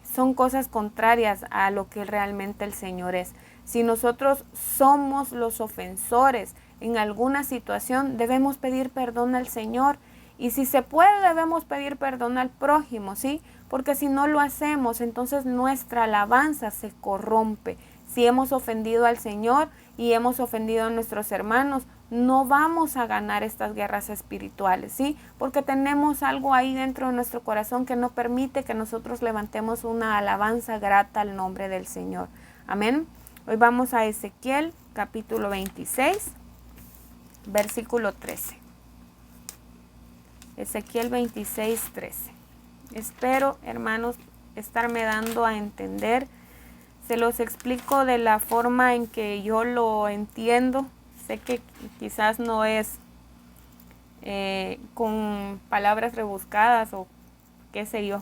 son cosas contrarias a lo que realmente el Señor es. Si nosotros somos los ofensores en alguna situación, debemos pedir perdón al Señor. Y si se puede, debemos pedir perdón al prójimo, ¿sí? Porque si no lo hacemos, entonces nuestra alabanza se corrompe. Si hemos ofendido al Señor y hemos ofendido a nuestros hermanos, no vamos a ganar estas guerras espirituales, ¿sí? Porque tenemos algo ahí dentro de nuestro corazón que no permite que nosotros levantemos una alabanza grata al nombre del Señor. Amén. Hoy vamos a Ezequiel, capítulo 26, versículo 13. Ezequiel 26, 13. Espero, hermanos, estarme dando a entender. Se los explico de la forma en que yo lo entiendo. Sé que quizás no es con palabras rebuscadas o qué sé yo,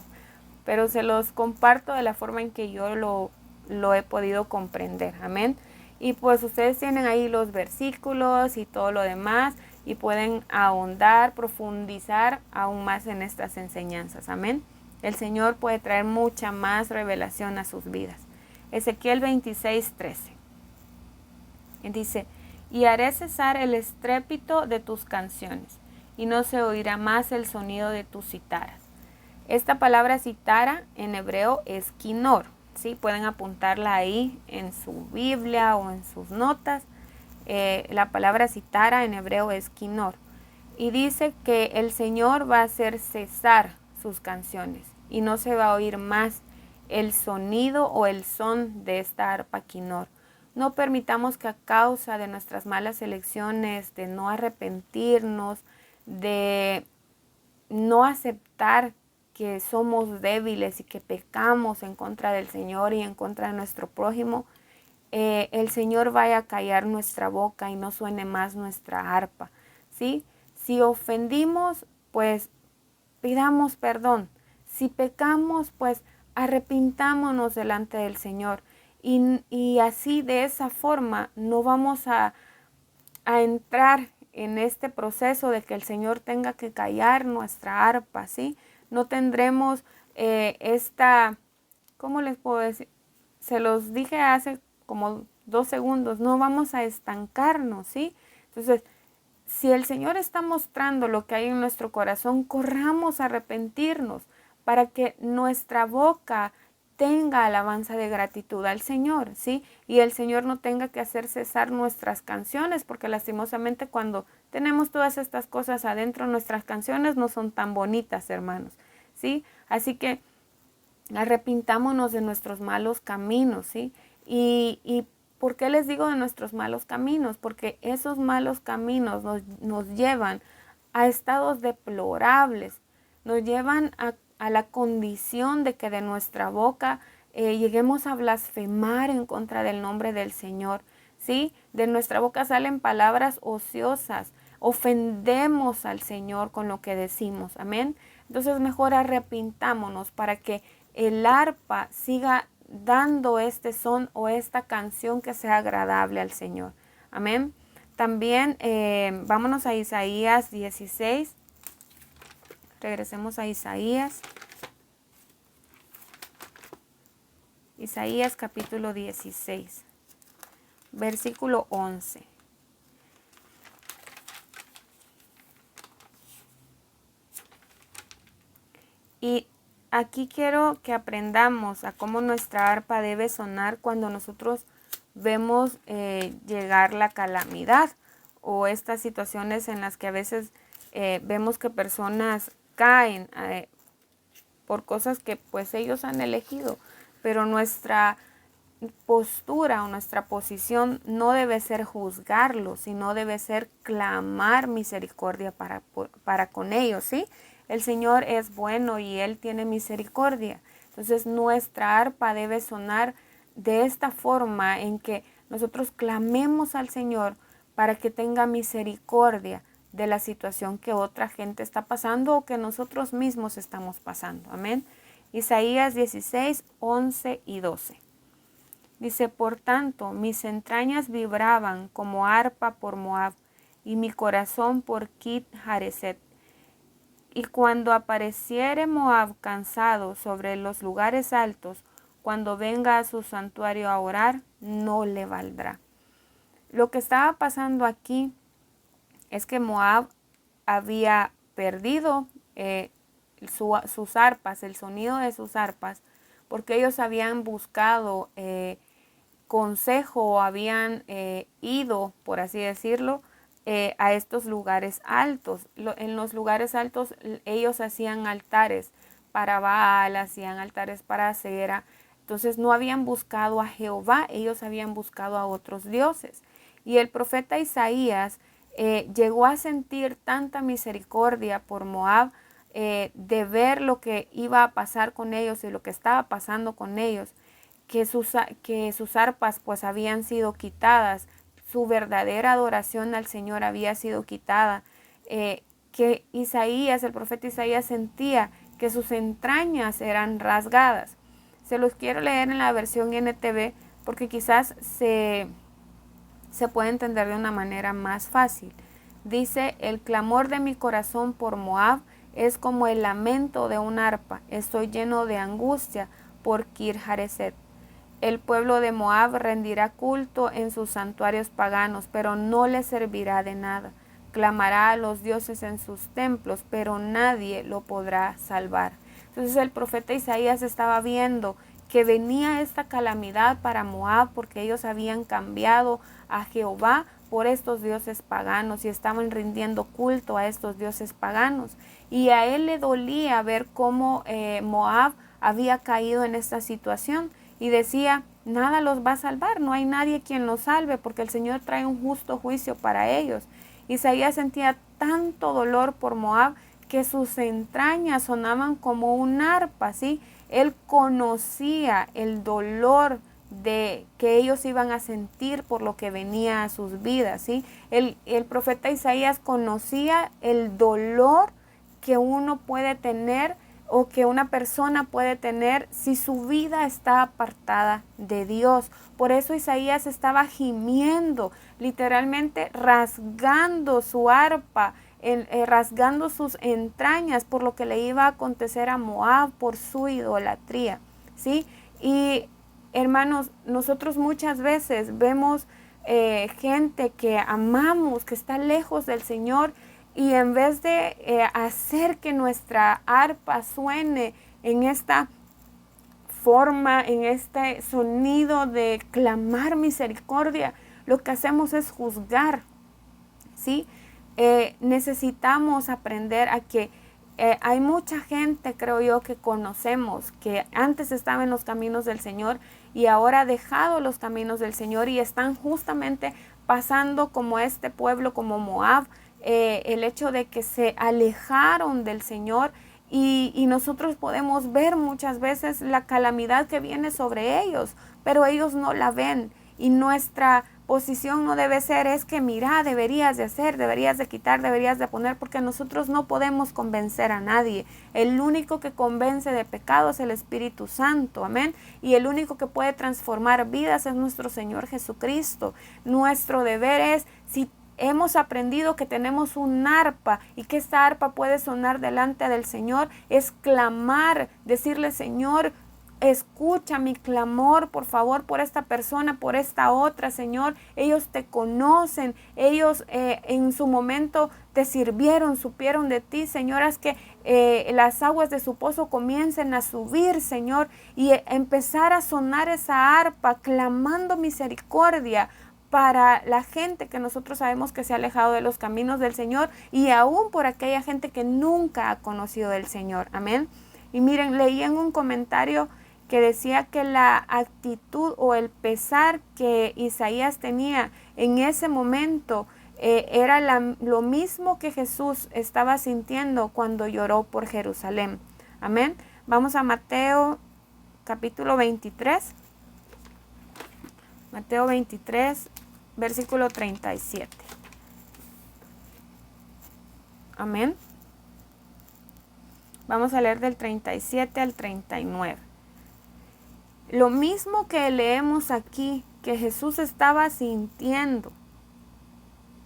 pero se los comparto de la forma en que yo lo he podido comprender. Amén. Y pues ustedes tienen ahí los versículos y todo lo demás y pueden ahondar, profundizar aún más en estas enseñanzas. Amén. El Señor puede traer mucha más revelación a sus vidas. Ezequiel 26, 13. Dice, y haré cesar el estrépito de tus canciones, y no se oirá más el sonido de tus citaras. Esta palabra citara en hebreo es quinor, ¿sí? Pueden apuntarla ahí en su Biblia o en sus notas. La palabra citara en hebreo es quinor. Y dice que el Señor va a hacer cesar sus canciones y no se va a oír más el sonido o el son de esta arpa quinor. No permitamos que a causa de nuestras malas elecciones, de no arrepentirnos, de no aceptar que somos débiles y que pecamos en contra del Señor y en contra de nuestro prójimo, el Señor vaya a callar nuestra boca y no suene más nuestra arpa, ¿sí? Si ofendimos, pues pidamos perdón. Si pecamos, pues arrepintámonos delante del Señor. Y así, de esa forma, no vamos a entrar en este proceso de que el Señor tenga que callar nuestra arpa, ¿sí? No tendremos ¿cómo les puedo decir? Se los dije hace como 2 segundos, no vamos a estancarnos, ¿sí? Entonces, si el Señor está mostrando lo que hay en nuestro corazón, corramos a arrepentirnos para que nuestra boca tenga alabanza de gratitud al Señor, ¿sí? Y el Señor no tenga que hacer cesar nuestras canciones, porque lastimosamente cuando tenemos todas estas cosas adentro, nuestras canciones no son tan bonitas, hermanos, ¿sí? Así que arrepintámonos de nuestros malos caminos, ¿sí? Y ¿por qué les digo de nuestros malos caminos? Porque esos malos caminos nos llevan a estados deplorables, nos llevan a la condición de que de nuestra boca lleguemos a blasfemar en contra del nombre del Señor, ¿sí? De nuestra boca salen palabras ociosas, ofendemos al Señor con lo que decimos, amén. Entonces mejor arrepintámonos para que el arpa siga dando este son o esta canción que sea agradable al Señor, amén. También vámonos a Isaías 16, regresemos a Isaías capítulo 16, versículo 11. Y aquí quiero que aprendamos a cómo nuestra arpa debe sonar cuando nosotros vemos llegar la calamidad o estas situaciones en las que a veces vemos que personas caen por cosas que pues ellos han elegido, pero nuestra postura o nuestra posición no debe ser juzgarlo, sino debe ser clamar misericordia para con ellos, ¿sí? El Señor es bueno y Él tiene misericordia. Entonces nuestra arpa debe sonar de esta forma en que nosotros clamemos al Señor para que tenga misericordia de la situación que otra gente está pasando o que nosotros mismos estamos pasando. Amén. Isaías 16, 11 y 12. Dice, por tanto, mis entrañas vibraban como arpa por Moab y mi corazón por Kir Hareset. Y cuando apareciere Moab cansado sobre los lugares altos, cuando venga a su santuario a orar, no le valdrá. Lo que estaba pasando aquí es que Moab había perdido sus arpas, el sonido de sus arpas, porque ellos habían buscado consejo o habían ido, por así decirlo, a estos lugares altos. En los lugares altos ellos hacían altares para Baal, hacían altares para Acera. Entonces no habían buscado a Jehová, ellos habían buscado a otros dioses. Y el profeta Isaías llegó a sentir tanta misericordia por Moab, de ver lo que iba a pasar con ellos y lo que estaba pasando con ellos, que sus arpas pues habían sido quitadas, su verdadera adoración al Señor había sido quitada, que Isaías, el profeta Isaías, sentía que sus entrañas eran rasgadas. Se los quiero leer en la versión NTV porque quizás se puede entender de una manera más fácil. Dice, el clamor de mi corazón por Moab es como el lamento de un arpa. Estoy lleno de angustia por Kir Hareset. El pueblo de Moab rendirá culto en sus santuarios paganos, pero no le servirá de nada. Clamará a los dioses en sus templos, pero nadie lo podrá salvar. Entonces el profeta Isaías estaba viendo que venía esta calamidad para Moab porque ellos habían cambiado a Jehová por estos dioses paganos y estaban rindiendo culto a estos dioses paganos. Y a él le dolía ver cómo Moab había caído en esta situación y decía, nada los va a salvar, no hay nadie quien los salve porque el Señor trae un justo juicio para ellos. Isaías sentía tanto dolor por Moab que sus entrañas sonaban como un arpa, ¿sí? Él conocía el dolor de que ellos iban a sentir por lo que venía a sus vidas, ¿sí? El profeta Isaías conocía el dolor que uno puede tener o que una persona puede tener si su vida está apartada de Dios. Por eso Isaías estaba gimiendo, literalmente rasgando su arpa, rasgando sus entrañas por lo que le iba a acontecer a Moab por su idolatría, ¿sí? Y hermanos, nosotros muchas veces vemos gente que amamos, que está lejos del Señor, y en vez de hacer que nuestra arpa suene en esta forma, en este sonido de clamar misericordia, lo que hacemos es juzgar, ¿sí? Necesitamos aprender a que hay mucha gente, creo yo, que conocemos, que antes estaba en los caminos del Señor y ahora ha dejado los caminos del Señor y están justamente pasando como este pueblo, como Moab, el hecho de que se alejaron del Señor y nosotros podemos ver muchas veces la calamidad que viene sobre ellos, pero ellos no la ven. Y nuestra posición no debe ser es que mira, deberías de hacer, deberías de quitar, deberías de poner, porque nosotros no podemos convencer a nadie. El único que convence de pecado es el Espíritu Santo, amén. Y el único que puede transformar vidas es nuestro Señor Jesucristo. Nuestro deber es, si hemos aprendido que tenemos un arpa y que esta arpa puede sonar delante del Señor, es clamar, decirle: Señor, escucha mi clamor, por favor, por esta persona, por esta otra, Señor. Ellos te conocen, ellos en su momento te sirvieron, supieron de ti, Señor. Haz que las aguas de su pozo comiencen a subir, Señor, y empezar a sonar esa arpa, clamando misericordia para la gente que nosotros sabemos que se ha alejado de los caminos del Señor, y aún por aquella gente que nunca ha conocido del Señor. Amén. Y miren, leí en un comentario que decía que la actitud o el pesar que Isaías tenía en ese momento era lo mismo que Jesús estaba sintiendo cuando lloró por Jerusalén. Amén. Vamos a Mateo capítulo 23. Mateo 23, versículo 37. Amén. Vamos a leer del 37 al 39. Lo mismo que leemos aquí, que Jesús estaba sintiendo,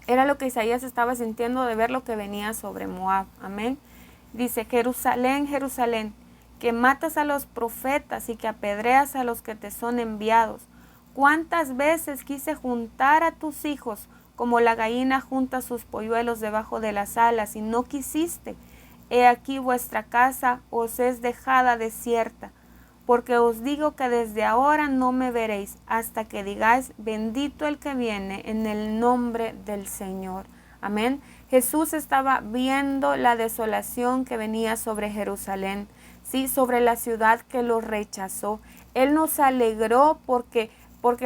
era lo que Isaías estaba sintiendo de ver lo que venía sobre Moab. Amén. Dice: Jerusalén, Jerusalén, que matas a los profetas y que apedreas a los que te son enviados. ¿Cuántas veces quise juntar a tus hijos como la gallina junta sus polluelos debajo de las alas, y no quisiste? He aquí vuestra casa os es dejada desierta, porque os digo que desde ahora no me veréis, hasta que digáis: bendito el que viene en el nombre del Señor. Amén. Jesús estaba viendo la desolación que venía sobre Jerusalén, sí, sobre la ciudad que lo rechazó. Él nos alegró porque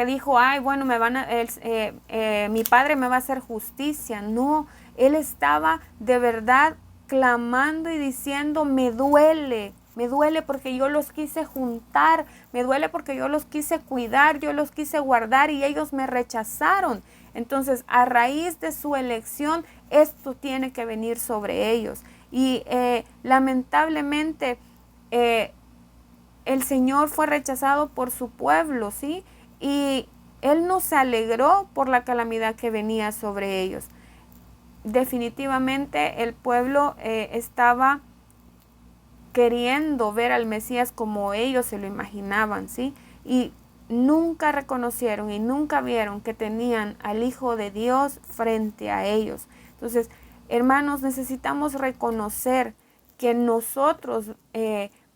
dijo: ay, bueno, mi Padre me va a hacer justicia. No, Él estaba de verdad clamando y diciendo: me duele porque yo los quise juntar, me duele porque yo los quise cuidar, yo los quise guardar y ellos me rechazaron. Entonces, a raíz de su elección, esto tiene que venir sobre ellos. Y lamentablemente, el Señor fue rechazado por su pueblo, ¿sí? Y Él no se alegró por la calamidad que venía sobre ellos. Definitivamente el pueblo estaba queriendo ver al Mesías como ellos se lo imaginaban, ¿sí? Y nunca reconocieron y nunca vieron que tenían al Hijo de Dios frente a ellos. Entonces, hermanos, necesitamos reconocer que nosotros,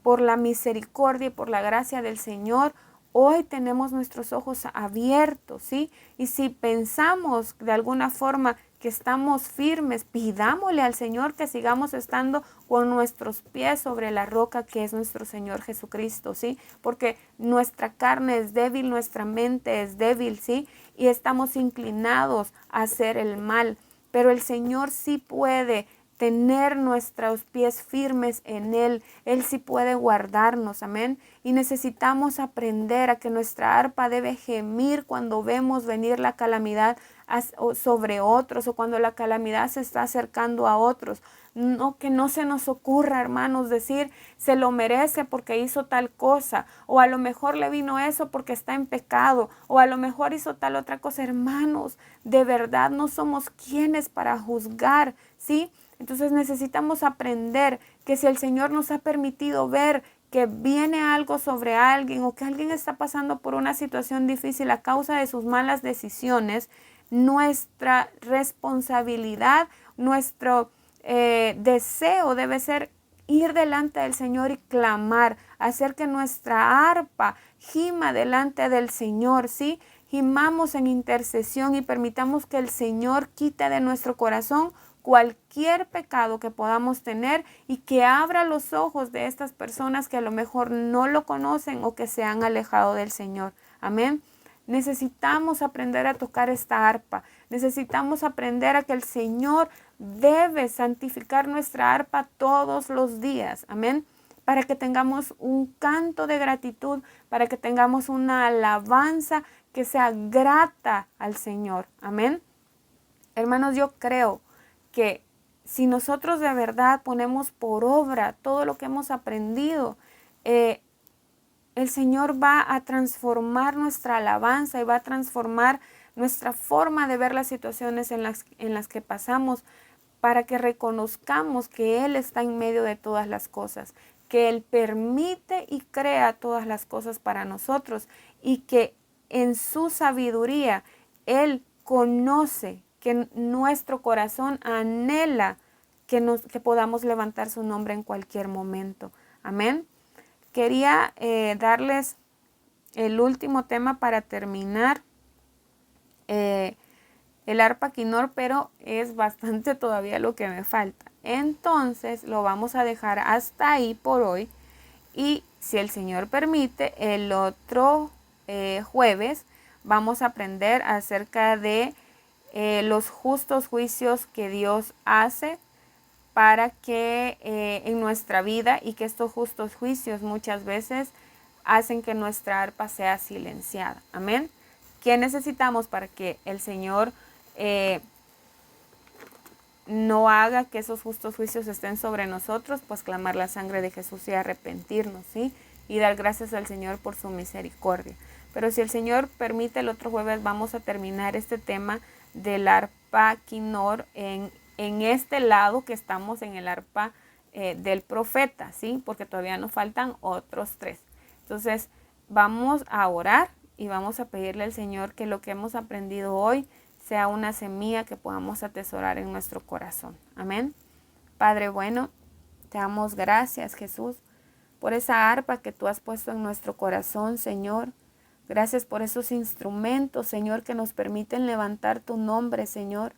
por la misericordia y por la gracia del Señor, hoy tenemos nuestros ojos abiertos, ¿sí? Y si pensamos de alguna forma que estamos firmes, pidámosle al Señor que sigamos estando con nuestros pies sobre la roca que es nuestro Señor Jesucristo, ¿sí? Porque nuestra carne es débil, nuestra mente es débil, ¿sí? Y estamos inclinados a hacer el mal, pero el Señor sí puede tener nuestros pies firmes en Él. Él sí puede guardarnos, amén. Y necesitamos aprender a que nuestra arpa debe gemir cuando vemos venir la calamidad sobre otros, o cuando la calamidad se está acercando a otros. No, que no se nos ocurra, hermanos, decir: se lo merece porque hizo tal cosa, o a lo mejor le vino eso porque está en pecado, o a lo mejor hizo tal otra cosa. Hermanos, de verdad no somos quienes para juzgar, ¿sí? Entonces necesitamos aprender que si el Señor nos ha permitido ver que viene algo sobre alguien, o que alguien está pasando por una situación difícil a causa de sus malas decisiones, nuestra responsabilidad, nuestro deseo debe ser ir delante del Señor y clamar, hacer que nuestra arpa gima delante del Señor, ¿sí? Gimamos en intercesión y permitamos que el Señor quite de nuestro corazón cualquier pecado que podamos tener, y que abra los ojos de estas personas que a lo mejor no lo conocen o que se han alejado del Señor. Amén. Necesitamos aprender a tocar esta arpa. Necesitamos aprender a que el Señor debe santificar nuestra arpa todos los días. Amén. Para que tengamos un canto de gratitud, para que tengamos una alabanza que sea grata al Señor. Amén. Hermanos, yo creo que si nosotros de verdad ponemos por obra todo lo que hemos aprendido, el Señor va a transformar nuestra alabanza y va a transformar nuestra forma de ver las situaciones en las que pasamos, para que reconozcamos que Él está en medio de todas las cosas, que Él permite y crea todas las cosas para nosotros y que en su sabiduría Él conoce que nuestro corazón anhela que podamos levantar su nombre en cualquier momento. Amén. Quería darles el último tema para terminar, el arpa quinor, pero es bastante todavía lo que me falta. Entonces lo vamos a dejar hasta ahí por hoy, y si el Señor permite, el otro jueves vamos a aprender acerca de los justos juicios que Dios hace para que en nuestra vida, y que estos justos juicios muchas veces hacen que nuestra arpa sea silenciada. Amén. ¿Qué necesitamos para que el Señor no haga que esos justos juicios estén sobre nosotros? Pues clamar la sangre de Jesús y arrepentirnos, ¿sí? Y dar gracias al Señor por su misericordia. Pero si el Señor permite, el otro jueves vamos a terminar este tema del arpa quinor en este lado que estamos en el arpa del profeta, ¿sí? Porque todavía nos faltan otros 3. Entonces vamos a orar y vamos a pedirle al Señor que lo que hemos aprendido hoy sea una semilla que podamos atesorar en nuestro corazón. Amén. Padre bueno, te damos gracias, Jesús, por esa arpa que tú has puesto en nuestro corazón, Señor. Gracias por esos instrumentos, Señor, que nos permiten levantar tu nombre, Señor,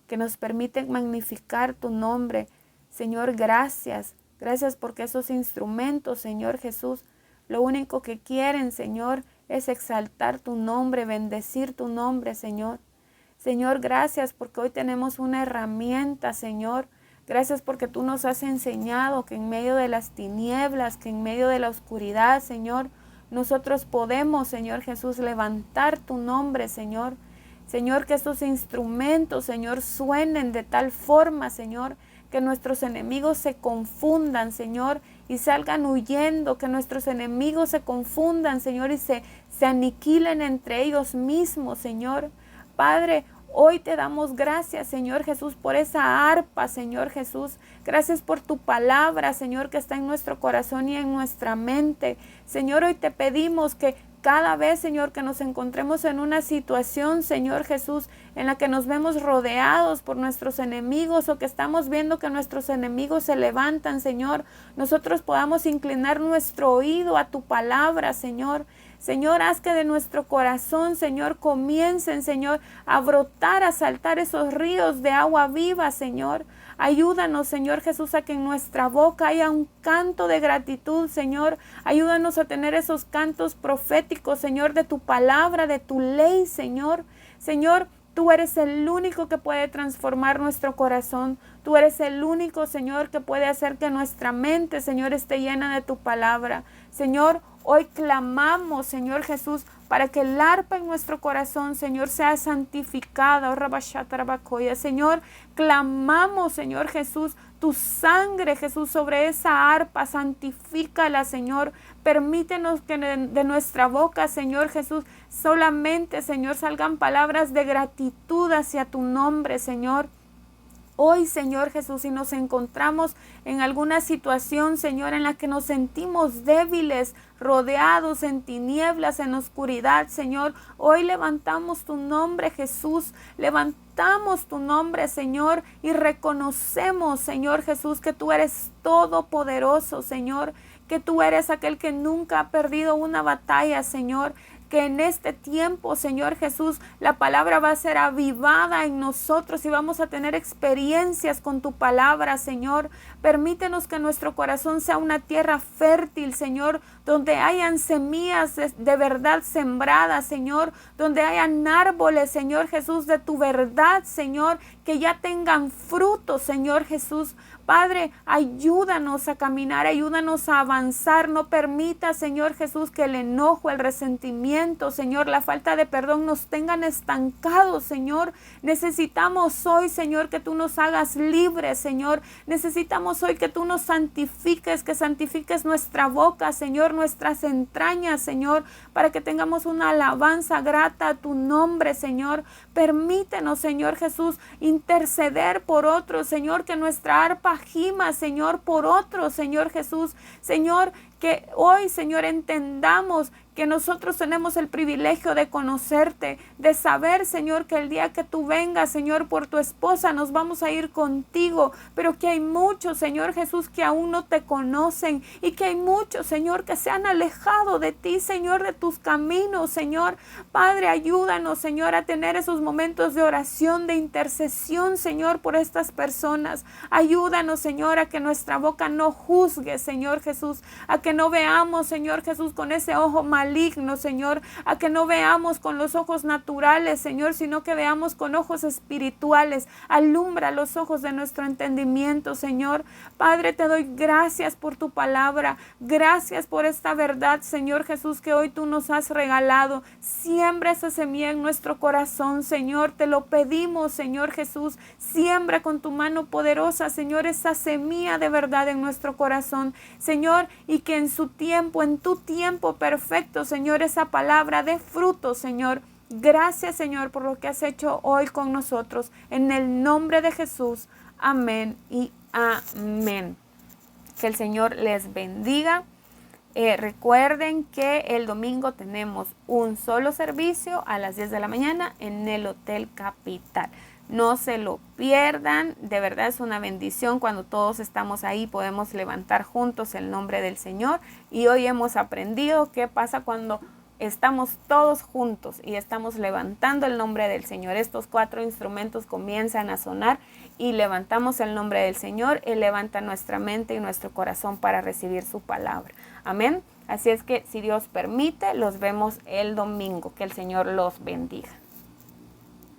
que nos permiten magnificar tu nombre. Señor, gracias. Gracias porque esos instrumentos, Señor Jesús, lo único que quieren, Señor, es exaltar tu nombre, bendecir tu nombre, Señor. Señor, gracias porque hoy tenemos una herramienta, Señor. Gracias porque tú nos has enseñado que en medio de las tinieblas, que en medio de la oscuridad, Señor, nosotros podemos, Señor Jesús, levantar tu nombre, Señor. Señor, que estos instrumentos, Señor, suenen de tal forma, Señor, que nuestros enemigos se confundan, Señor, y salgan huyendo, que nuestros enemigos se confundan, Señor, y se aniquilen entre ellos mismos, Señor. Padre, hoy te damos gracias, Señor Jesús, por esa arpa, Señor Jesús. Gracias por tu palabra, Señor, que está en nuestro corazón y en nuestra mente. Señor, hoy te pedimos que cada vez, Señor, que nos encontremos en una situación, Señor Jesús, en la que nos vemos rodeados por nuestros enemigos, o que estamos viendo que nuestros enemigos se levantan, Señor, nosotros podamos inclinar nuestro oído a tu palabra, Señor. Señor, haz que de nuestro corazón, Señor, comiencen, Señor, a brotar, a saltar esos ríos de agua viva, Señor. Ayúdanos, Señor Jesús, a que en nuestra boca haya un canto de gratitud, Señor. Ayúdanos a tener esos cantos proféticos, Señor, de tu palabra, de tu ley, Señor. Señor, tú eres el único que puede transformar nuestro corazón. Tú eres el único, Señor, que puede hacer que nuestra mente, Señor, esté llena de tu palabra. Señor, hoy clamamos, Señor Jesús, para que el arpa en nuestro corazón, Señor, sea santificada. Señor, clamamos, Señor Jesús, tu sangre, Jesús, sobre esa arpa. Santifícala, Señor. Permítenos que de nuestra boca, Señor Jesús, solamente, Señor, salgan palabras de gratitud hacia tu nombre, Señor. Hoy, Señor Jesús, si nos encontramos en alguna situación, Señor, en la que nos sentimos débiles, rodeados en tinieblas, en oscuridad, Señor, hoy levantamos tu nombre, Jesús, levantamos tu nombre, Señor, y reconocemos, Señor Jesús, que tú eres todopoderoso, Señor, que tú eres aquel que nunca ha perdido una batalla, Señor. Que en este tiempo, Señor Jesús, la palabra va a ser avivada en nosotros y vamos a tener experiencias con tu palabra, Señor. Permítenos que nuestro corazón sea una tierra fértil, Señor, donde hayan semillas de verdad sembradas, Señor, donde hayan árboles, Señor Jesús, de tu verdad, Señor, que ya tengan fruto, Señor Jesús. Padre, ayúdanos a caminar, ayúdanos a avanzar. No permita, Señor Jesús, que el enojo, el resentimiento, Señor, la falta de perdón nos tengan estancados, Señor. Necesitamos hoy, Señor, que tú nos hagas libres, Señor. Necesitamos hoy que tú nos santifiques, que santifiques nuestra boca, Señor, nuestras entrañas, Señor, para que tengamos una alabanza grata a tu nombre, Señor. Permítenos, Señor Jesús, interceder por otros, Señor, que nuestra arpa gima, Señor, por otros, Señor Jesús. Señor, que hoy, Señor, entendamos que nosotros tenemos el privilegio de conocerte, de saber, Señor, que el día que tú vengas, Señor, por tu esposa, nos vamos a ir contigo, pero que hay muchos, Señor Jesús, que aún no te conocen y que hay muchos, Señor, que se han alejado de ti, Señor, de tus caminos, Señor. Padre, ayúdanos, Señor, a tener esos momentos de oración, de intercesión, Señor, por estas personas. Ayúdanos, Señor, a que nuestra boca no juzgue, Señor Jesús, a que no veamos, Señor Jesús, con ese ojo maligno, Señor, a que no veamos con los ojos naturales, Señor, sino que veamos con ojos espirituales. Alumbra los ojos de nuestro entendimiento, Señor. Padre, te doy gracias por tu palabra, gracias por esta verdad, Señor Jesús, que hoy tú nos has regalado. Siembra esa semilla en nuestro corazón, Señor, te lo pedimos, Señor Jesús. Siembra con tu mano poderosa, Señor, esa semilla de verdad en nuestro corazón, Señor, y que en su tiempo, en tu tiempo perfecto, Señor, esa palabra dé fruto, Señor. Gracias, Señor, por lo que has hecho hoy con nosotros. En el nombre de Jesús. Amén y amén. Que el Señor les bendiga. Recuerden que el domingo tenemos un solo servicio a las 10 de la mañana en el Hotel Capital. No se lo pierdan, de verdad es una bendición cuando todos estamos ahí, podemos levantar juntos el nombre del Señor. Y hoy hemos aprendido qué pasa cuando estamos todos juntos y estamos levantando el nombre del Señor. Estos 4 instrumentos comienzan a sonar y levantamos el nombre del Señor. Él levanta nuestra mente y nuestro corazón para recibir su palabra. Amén. Así es que si Dios permite, los vemos el domingo. Que el Señor los bendiga.